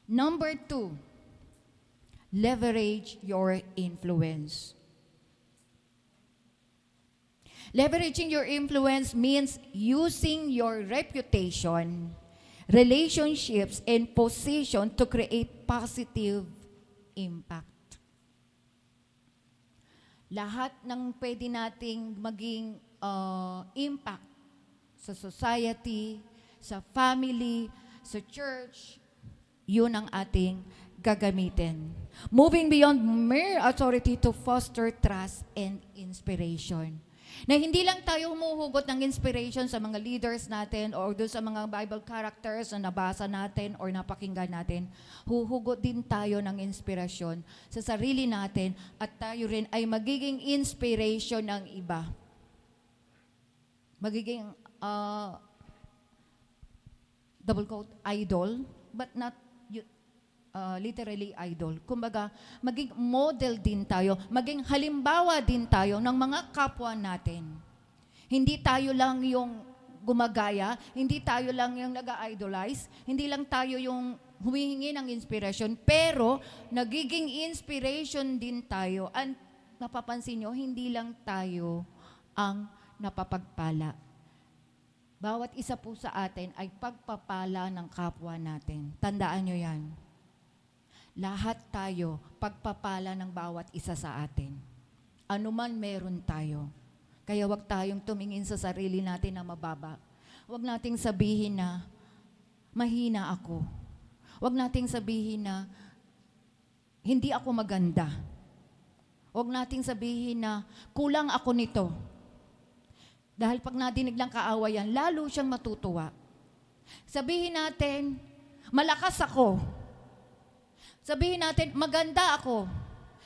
Number 2, leverage your influence. Leveraging your influence means using your reputation relationships, and position to create positive impact. Lahat ng pwede nating maging impact sa society, sa family, sa church, yun ang ating gagamitin. Moving beyond mere authority to foster trust and inspiration. Na hindi lang tayo humuhugot ng inspiration sa mga leaders natin or doon sa mga Bible characters na nabasa natin or napakinggan natin. Huhugot din tayo ng inspirasyon sa sarili natin at tayo rin ay magiging inspiration ng iba. Magiging double quote, idol, but not literally idol. Kumbaga, maging model din tayo, maging halimbawa din tayo ng mga kapwa natin. Hindi tayo lang yung gumagaya, hindi tayo lang yung nag-idolize, hindi lang tayo yung humihingi ng inspiration, pero nagiging inspiration din tayo. And napapansin nyo, hindi lang tayo ang napapagpala. Bawat isa po sa atin ay pagpapala ng kapwa natin. Tandaan nyo yan. Lahat tayo pagpapala ng bawat isa sa atin. Ano man meron tayo. Kaya wag tayong tumingin sa sarili natin na mababa. Wag nating sabihin na mahina ako. Wag nating sabihin na hindi ako maganda. Wag nating sabihin na kulang ako nito. Dahil pag nadinig ng kaawayan, lalo siyang matutuwa. Sabihin natin, malakas ako. Sabihin natin, maganda ako.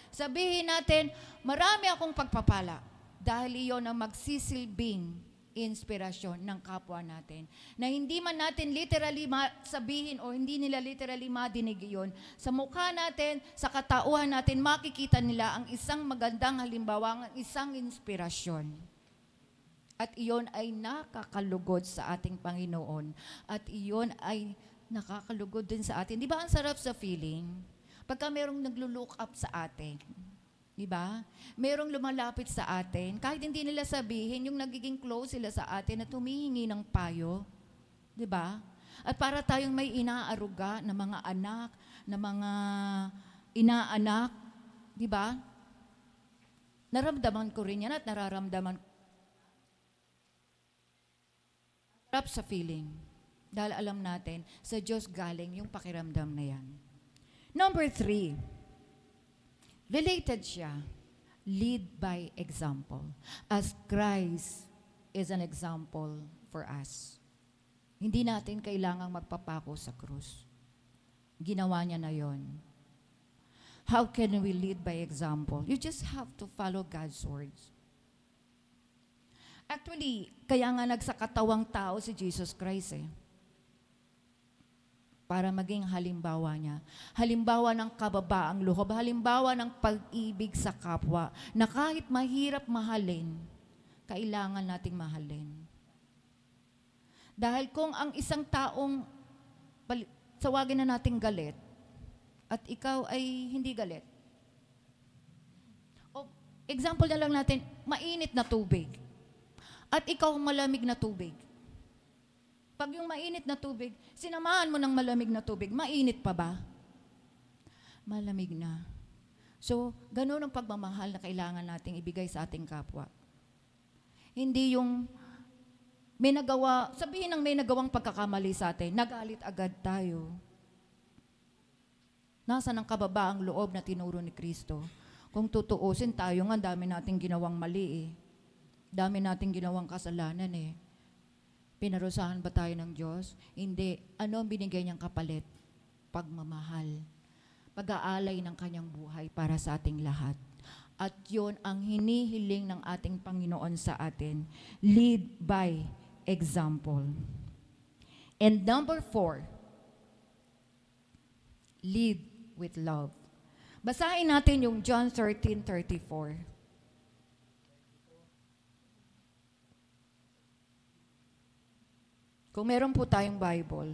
Sabihin natin, marami akong pagpapala. Dahil iyon ang magsisilbing inspirasyon ng kapwa natin. Na hindi man natin literally sabihin o hindi nila literally madinig iyon. Sa mukha natin, sa katauhan natin, makikita nila ang isang magandang halimbawa, ang isang inspirasyon. At iyon ay nakakalugod sa ating Panginoon. At iyon ay nakakalugod din sa atin. Di ba ang sarap sa feeling? Pagka merong naglo-look up sa atin, di ba? Merong lumalapit sa atin, kahit hindi nila sabihin, yung nagiging close sila sa atin at humihingi ng payo, di ba? At para tayong may inaaruga na mga anak, na mga inaanak, di ba? Naramdaman ko rin yan at nararamdaman ko. Sarap sa feeling. Dahil alam natin, sa Diyos galing yung pakiramdam na yan. Number 3, related siya, lead by example. As Christ is an example for us. Hindi natin kailangang magpapako sa krus. Ginawa niya na yon. How can we lead by example? You just have to follow God's words. Actually, kaya nga nagsakatawang tao si Jesus Christ para maging halimbawa niya. Halimbawa ng kababaang loob, halimbawa ng pag-ibig sa kapwa, na kahit mahirap mahalin, kailangan nating mahalin. Dahil kung ang isang taong, sawagin na nating galit, at ikaw ay hindi galit. O, example na lang natin, mainit na tubig. At ikaw malamig na tubig. Pag yung mainit na tubig, sinamahan mo ng malamig na tubig, mainit pa ba? Malamig na. So, ganun ang pagmamahal na kailangan nating ibigay sa ating kapwa. Hindi yung may nagawa, sabihin ng may nagawang pagkakamali sa atin, nagalit agad tayo. Nasaan ang kababaang loob na tinuro ni Kristo? Kung tutuusin tayo nga, dami nating ginawang mali Dami nating ginawang kasalanan Pinarusahan ba tayo ng Diyos? Hindi. Ano ang binigay niyang kapalit? Pagmamahal. Pag-aalay ng kanyang buhay para sa ating lahat. At yun ang hinihiling ng ating Panginoon sa atin. Lead by example. And number 4, lead with love. Basahin natin yung John 13:34. Kung meron po tayong Bible,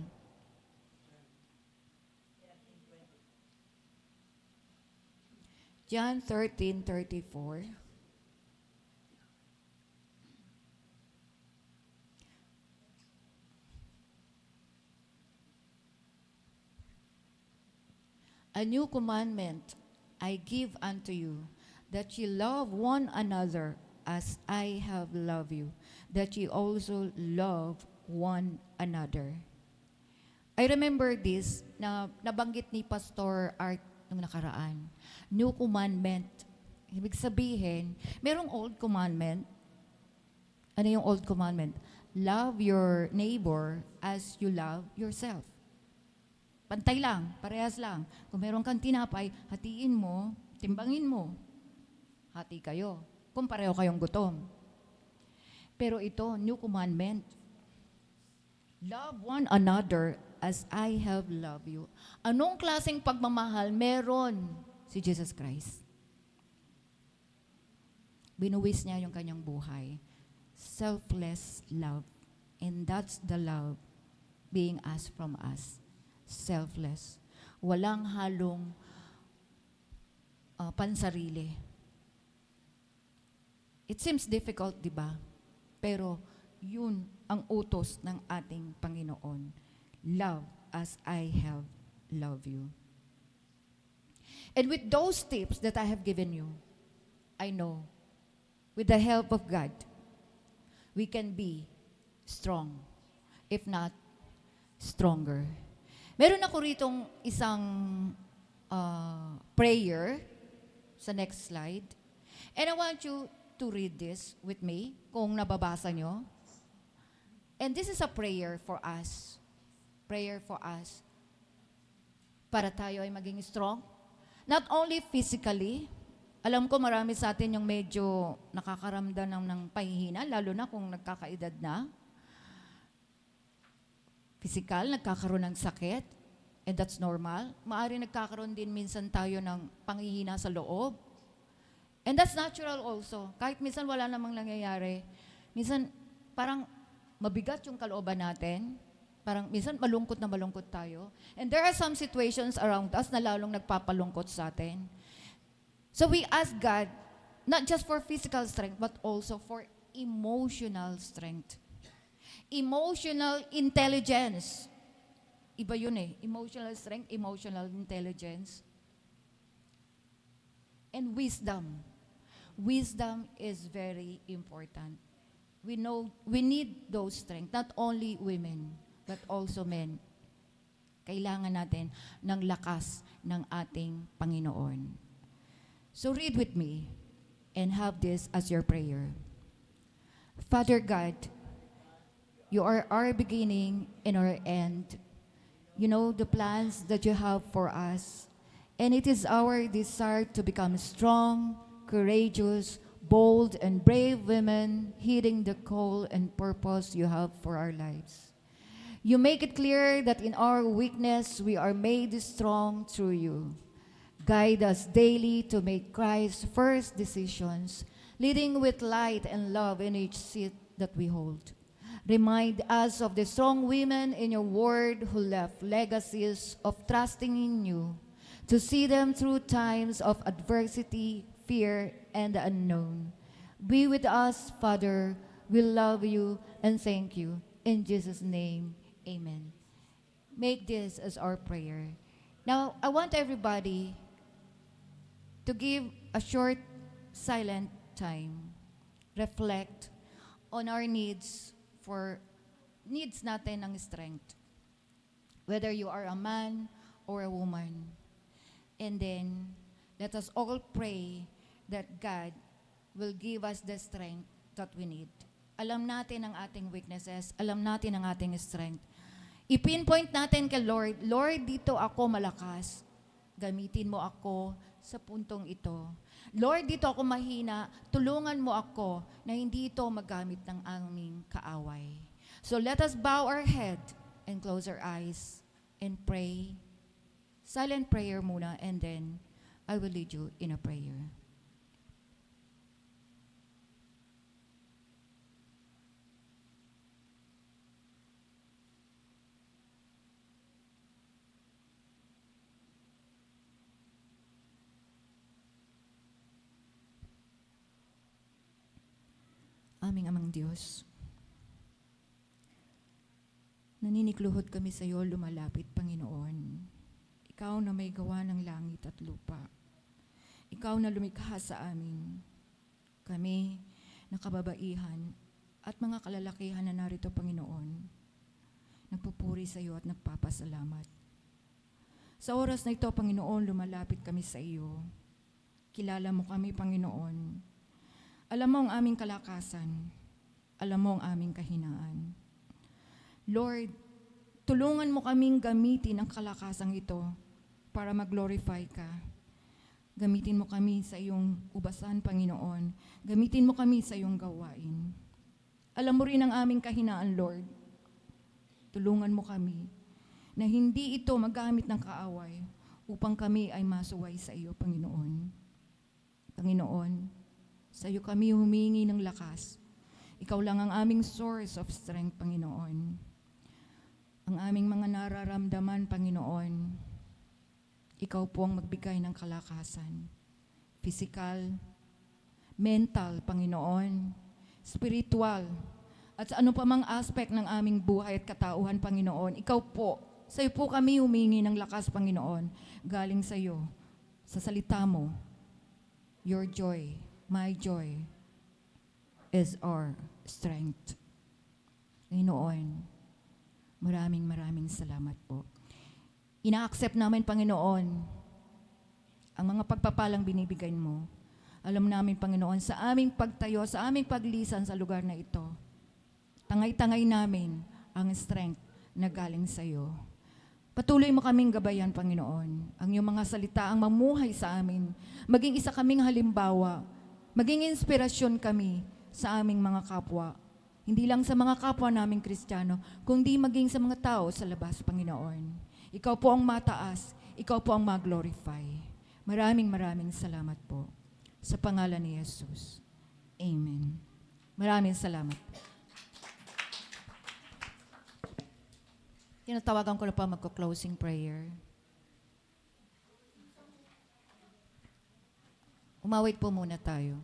John 13:34. A new commandment I give unto you, that ye love one another as I have loved you, that ye also love one another. I remember this na nabanggit ni Pastor Art nung nakaraan. New commandment. Ibig sabihin, merong old commandment. Ano yung old commandment? Love your neighbor as you love yourself. Pantay lang, parehas lang. Kung meron kang tinapay, hatiin mo, timbangin mo. Hati kayo. Kung pareho kayong gutom. Pero ito, new commandment. Love one another as I have loved you. Anong klaseng pagmamahal meron si Jesus Christ? Binuwis niya yung kanyang buhay. Selfless love. And that's the love being asked from us. Selfless. Walang halong pansarili. It seems difficult, di ba? Pero yun ang utos ng ating Panginoon. Love as I have loved you. And with those tips that I have given you, I know, with the help of God, we can be strong, if not stronger. Meron ako ritong isang prayer sa next slide. And I want you to read this with me, kung nababasa nyo. And this is a prayer for us. Prayer for us. Para tayo ay maging strong. Not only physically. Alam ko marami sa atin yung medyo nakakaramdam ng pahihina, lalo na kung nagkakaedad na. Physical, nagkakaroon ng sakit. And that's normal. Maari nagkakaroon din minsan tayo ng panghihina sa loob. And that's natural also. Kahit minsan wala namang nangyayari. Minsan parang mabigat yung kalooban natin. Parang minsan malungkot na malungkot tayo. And there are some situations around us na lalong nagpapalungkot sa atin. So we ask God, not just for physical strength, but also for emotional strength. Emotional intelligence. Iba yun eh. Emotional strength, emotional intelligence. And wisdom. Wisdom is very important. We know we need those strength, not only women, but also men. Kailangan natin ng lakas ng ating Panginoon. So read with me and have this as your prayer. Father God, you are our beginning and our end. You know the plans that you have for us. And it is our desire to become strong, courageous, bold, and brave women, heeding the call and purpose you have for our lives. You make it clear that in our weakness, we are made strong through you. Guide us daily to make Christ's first decisions, leading with light and love in each seat that we hold. Remind us of the strong women in your word who left legacies of trusting in you, to see them through times of adversity, fear, and the unknown. Be with us, Father. We love you and thank you. In Jesus' name, amen. Make this as our prayer. Now, I want everybody to give a short, silent time. Reflect on our needs natin ng strength. Whether you are a man or a woman. And then, let us all pray that God will give us the strength that we need. Alam natin ang ating weaknesses, alam natin ang ating strength. I-pinpoint natin kay Lord, Lord, dito ako malakas. Gamitin mo ako sa puntong ito. Lord, dito ako mahina. Tulungan mo ako na hindi ito magamit ng aming kaaway. So let us bow our head and close our eyes and pray. Silent prayer muna, and then I will lead you in a prayer. Aming amang Diyos, naninikluhod kami sa iyo, lumalapit, Panginoon. Ikaw na may gawa ng langit at lupa. Ikaw na lumikha sa amin. Kami na kababaihan at mga kalalakihan na narito, Panginoon, nagpupuri sa iyo at nagpapasalamat. Sa oras na ito, Panginoon, lumalapit kami sa iyo. Kilala mo kami, Panginoon. Alam mo ang aming kalakasan. Alam mo ang aming kahinaan. Lord, tulungan mo kaming gamitin ang kalakasang ito para mag-glorify ka. Gamitin mo kami sa iyong ubasan, Panginoon. Gamitin mo kami sa iyong gawain. Alam mo rin ang aming kahinaan, Lord. Tulungan mo kami na hindi ito magamit ng kaaway upang kami ay masuway sa iyo, Panginoon. Panginoon, sa iyo kami humingi ng lakas. Ikaw lang ang aming source of strength, Panginoon. Ang aming mga nararamdaman, Panginoon, ikaw po ang magbigay ng kalakasan. Physical, mental, Panginoon, spiritual, at sa ano pa mang aspect ng aming buhay at katauhan, Panginoon, ikaw po, sa iyo po kami humingi ng lakas, Panginoon, galing sa iyo, sa salita mo. Your joy, my joy, is our strength. Panginoon, maraming salamat po. Ina-accept namin, Panginoon, ang mga pagpapalang binibigay mo. Alam namin, Panginoon, sa aming pagtayo, sa aming paglisan sa lugar na ito, tangay-tangay namin ang strength na galing sa iyo. Patuloy mo kaming gabayan, Panginoon. Ang iyong mga salita ang mamuhay sa amin. Maging isa kaming halimbawa. Maging inspirasyon kami sa aming mga kapwa. Hindi lang sa mga kapwa naming Kristiyano, kundi maging sa mga tao sa labas, Panginoon. Ikaw po ang mataas. Ikaw po ang mag-glorify. Maraming salamat po. Sa pangalan ni Jesus. Amen. Maraming salamat. Tinatawagan ko na pa magko-closing prayer. Umawit po muna tayo.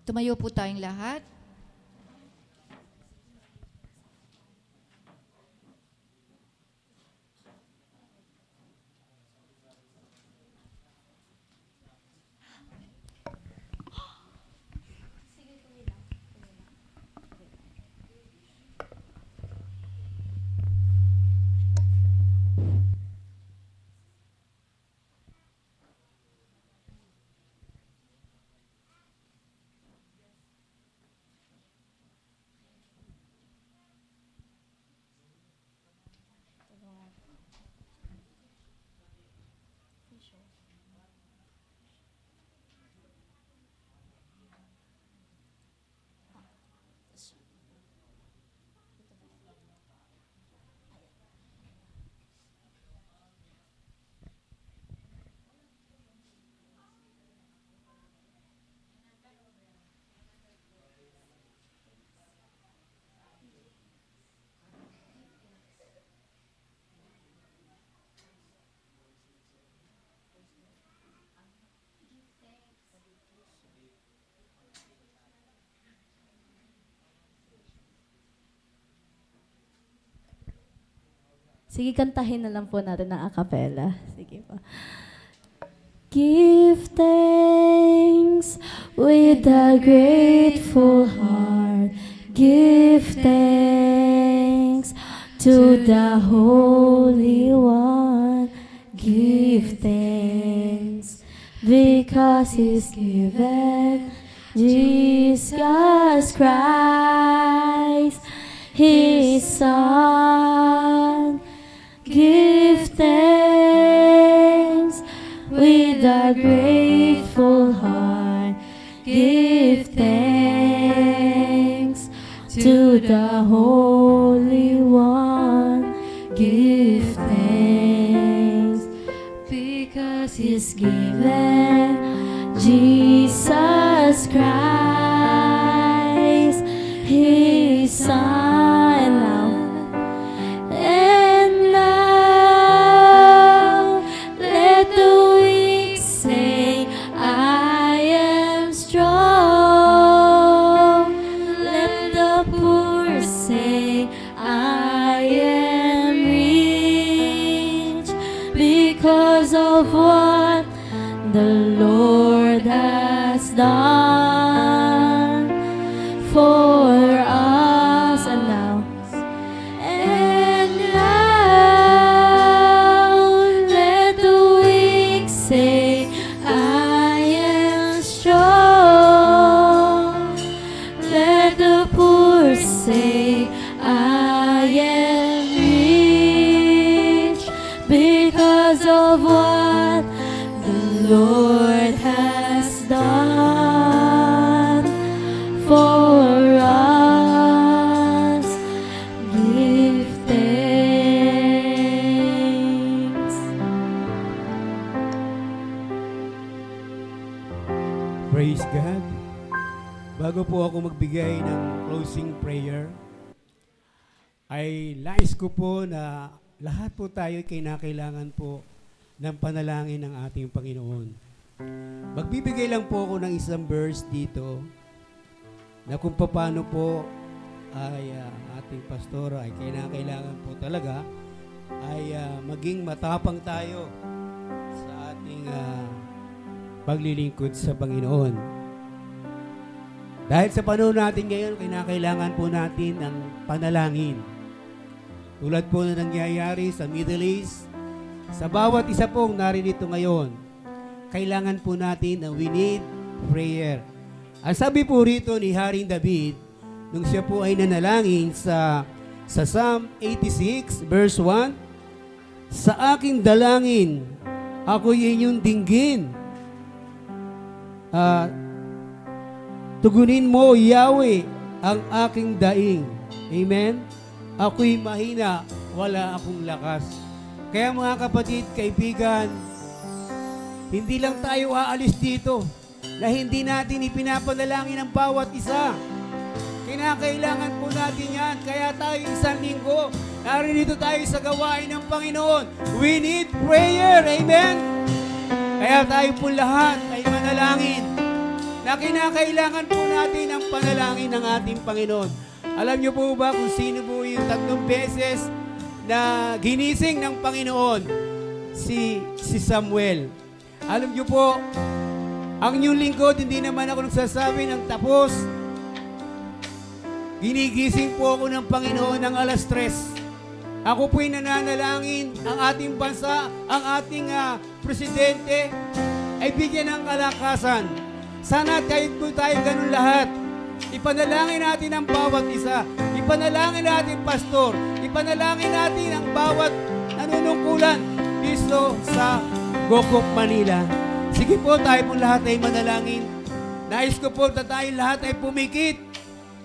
Tumayo po tayong lahat. Sige, kantahin na lang po natin ng a cappella. Sige po. Give thanks with a grateful heart. Give thanks to the Holy One. Give thanks because He's given Jesus Christ, His Son. Give thanks with a grateful heart. Give thanks to the Holy One. Give thanks because He's given Jesus Christ, His Son. And now let the weak say has done for us. And now let the weak say, I am strong. Let the poor say, I am rich because of what the Lord has done for us. Give thanks. Praise God. Bago po ako magbigay ng closing prayer, ay nais ko po na lahat po tayo kinakailangan po ng panalangin ng ating Panginoon. Magbibigay lang po ako ng isang verse dito na kung paano po ay ating pastora ay kinakailangan po talaga ay maging matapang tayo sa ating paglilingkod sa Panginoon. Dahil sa panahon natin ngayon, kinakailangan po natin ng panalangin. Tulad po na nangyayari sa Middle East, sa bawat isa pong narinito ngayon, kailangan po natin na we need prayer. Ang sabi po rito ni Haring David, nung siya po ay nanalangin sa Psalm 86 verse 1, sa aking dalangin, ako'y inyong dinggin. Tugunin mo, Yahweh, ang aking daing. Amen? Ako'y mahina, wala akong lakas. Kaya mga kapatid, kaibigan, hindi lang tayo aalis dito na hindi natin ipinapanalangin ang bawat isa. Kinakailangan po natin yan. Kaya tayo isang linggo, narinito tayo sa gawain ng Panginoon. We need prayer. Amen? Kaya tayo po lahat ay manalangin na kinakailangan po natin ang panalangin ng ating Panginoon. Alam niyo po ba kung sino po yung 3 beses na ginising ng Panginoon? Si Samuel. Alam niyo po, ang inyong lingkod, hindi naman ako nagsasabi ng tapos. Ginigising po ako ng Panginoon ng 3:00. Ako po'y nananalangin ang ating bansa, ang ating presidente ay bigyan ng kalakasan. Sana kahit po tayo ganun lahat, ipanalangin natin ang bawat isa. Ipanalangin natin pastor. Ipanalangin natin ang bawat nanunungkulan dito sa Gokop, Manila. Sige po, tayo po lahat ay manalangin. Nais ko po na tayo lahat ay pumikit.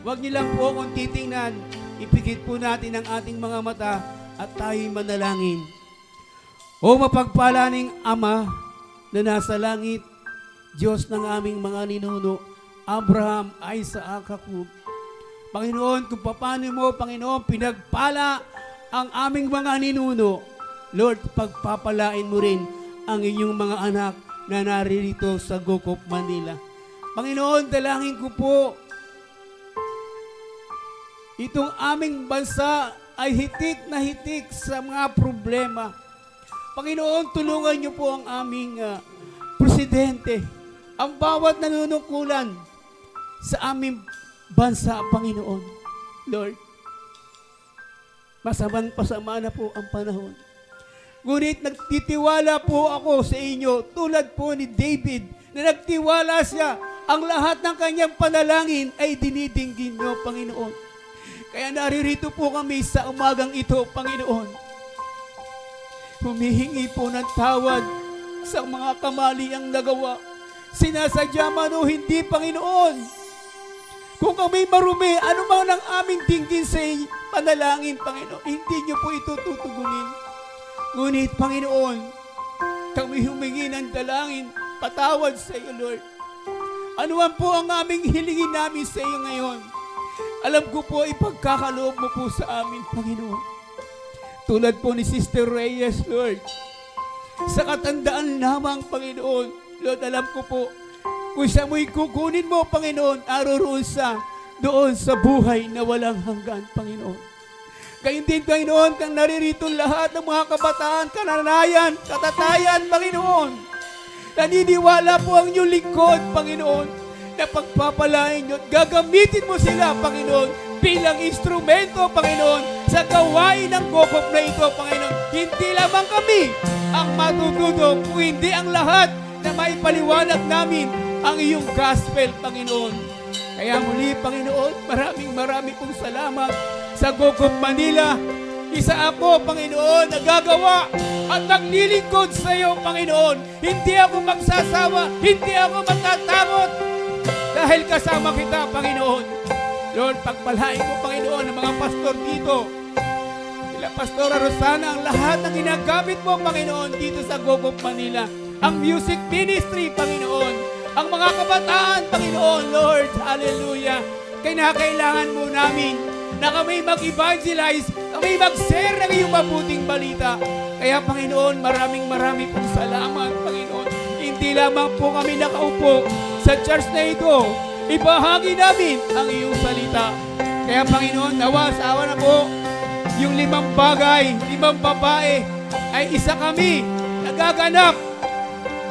Huwag niyo lang po akong titingnan. Ipikit po natin ang ating mga mata at tayo'y manalangin. O mapagpalaning Ama na nasa langit, Diyos ng aming mga ninuno, Abraham, Isaac, Jacob. Panginoon, kung paano mo, Panginoon, pinagpala ang aming mga ninuno, Lord, pagpapalain mo rin ang inyong mga anak na naririto sa Gokop, Manila. Panginoon, dalangin ko po, itong aming bansa ay hitik na hitik sa mga problema. Panginoon, tulungan niyo po ang aming presidente, ang bawat nanunungkulan sa aming bansa, Panginoon. Lord, pasama na po ang panahon. Ngunit nagtitiwala po ako sa inyo, tulad po ni David, na nagtiwala siya, ang lahat ng kanyang panalangin ay dinidinggin niyo, Panginoon. Kaya naririto po kami sa umagang ito, Panginoon. Humihingi po ng tawad sa mga kamaliang nagawa. Sinasadya man o hindi, Panginoon. Kung kami marumi, ano man ang aming dinggin sa panalangin, Panginoon, hindi niyo po ito tutugunin. Ngunit, Panginoon, kami humingi ng dalangin, patawad sa iyo, Lord. Ano man po ang aming hilingin namin sa iyo ngayon, alam ko po, ipagkakaloob mo po sa amin, Panginoon. Tulad po ni Sister Reyes, Lord. Sa katandaan lamang, Panginoon, Lord, alam ko po, kung siya mo'y kukunin mo, Panginoon, aroroon sa doon sa buhay na walang hanggan, Panginoon. Gayun din, Panginoon, kang naririto lahat ng mga kabataan, kananayan, katatayan, Panginoon. Naniniwala po ang inyong lingkod, Panginoon, na pagpapalain nyo at gagamitin mo sila, Panginoon, bilang instrumento, Panginoon, sa gawain ng gokop na ito, Panginoon. Hindi lamang kami ang matututo, kung hindi ang lahat na maipaliwanag namin ang iyong gospel, Panginoon. Kaya muli, Panginoon, maraming pong salamat sa Gokop Manila. Isa ako, Panginoon, nagagawa at naglilingkod sa iyo, Panginoon. Hindi ako magsasawa, hindi ako matatakot dahil kasama kita, Panginoon. Lord, pagpalain mo, Panginoon, ang mga pastor dito. Sila Pastora Rosana, ang lahat ng ginagamit mo, Panginoon, dito sa Gokop Manila. Ang music ministry, Panginoon. Ang mga kabataan, Panginoon, Lord, hallelujah. Kailangan mo namin na kami mag-evangelize, kami mag-share ng iyong mabuting balita. Kaya, Panginoon, maraming pong salamat, Panginoon. Hindi lamang po kami nakaupo sa church na ito, ibahagi namin ang iyong salita. Kaya, Panginoon, nawa sa awa na po, yung 5 bagay, 5 babae, ay isa kami nagaganap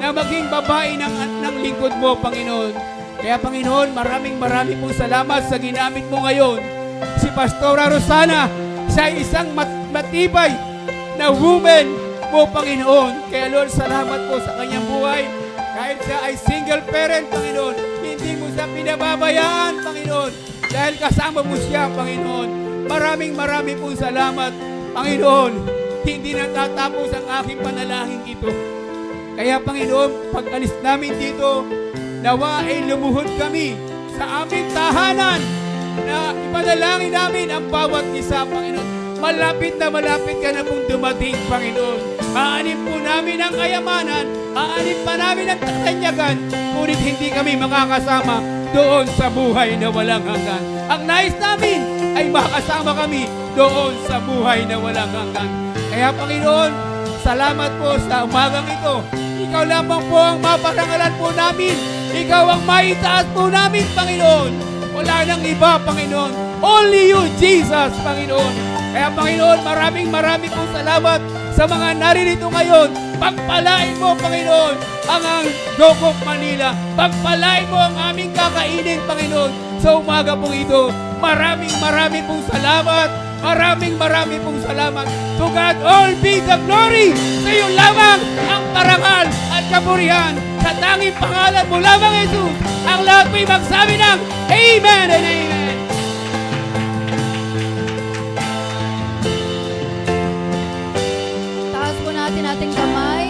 na maging babae ng lingkod mo, Panginoon. Kaya, Panginoon, maraming pong salamat sa ginamit mo ngayon. Si Pastora Rosana, siya ay isang matibay na woman mo, Panginoon. Kaya, Lord, salamat po sa kanyang buhay. Kahit siya ay single parent, Panginoon, hindi mo siya pinababayaan, Panginoon. Dahil kasama mo siya, Panginoon. Maraming pong salamat, Panginoon. Hindi natatapos ang aking panalangin ito. Kaya, Panginoon, pag-alis namin dito, nawa ay lumuhod kami sa aming tahanan na ipanalangin namin ang bawat isa, Panginoon. Malapit ka na pong dumating, Panginoon. Aanin po namin ang kayamanan, aanin pa namin ang katanyagan, ngunit hindi kami makakasama doon sa buhay na walang hanggan. Ang nais namin ay makasama kami doon sa buhay na walang hanggan. Kaya, Panginoon, salamat po sa umagang ito. Ikaw lamang po ang maparangalan po namin. Ikaw ang maitaas po namin, Panginoon. Wala nang iba, Panginoon. Only you, Jesus, Panginoon. Kaya, Panginoon, maraming pong salamat sa mga naririto ngayon. Pagpalain mo, Panginoon, ang Gokop Manila. Pagpalain mo ang aming kakainin, Panginoon, sa umaga pong ito. Maraming pong salamat. Maraming pong salamat. To God all be the glory. Sa iyo lamang ang parangal at kapurihan. Sa tanging pangalan mo lamang, Jesus. Ang lahat po'y magsabi ng Amen and Amen. Taas po natin ating kamay.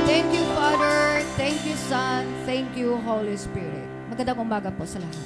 Thank you, Father. Thank you, Son. Thank you, Holy Spirit. Magandang umaga po sa lahat.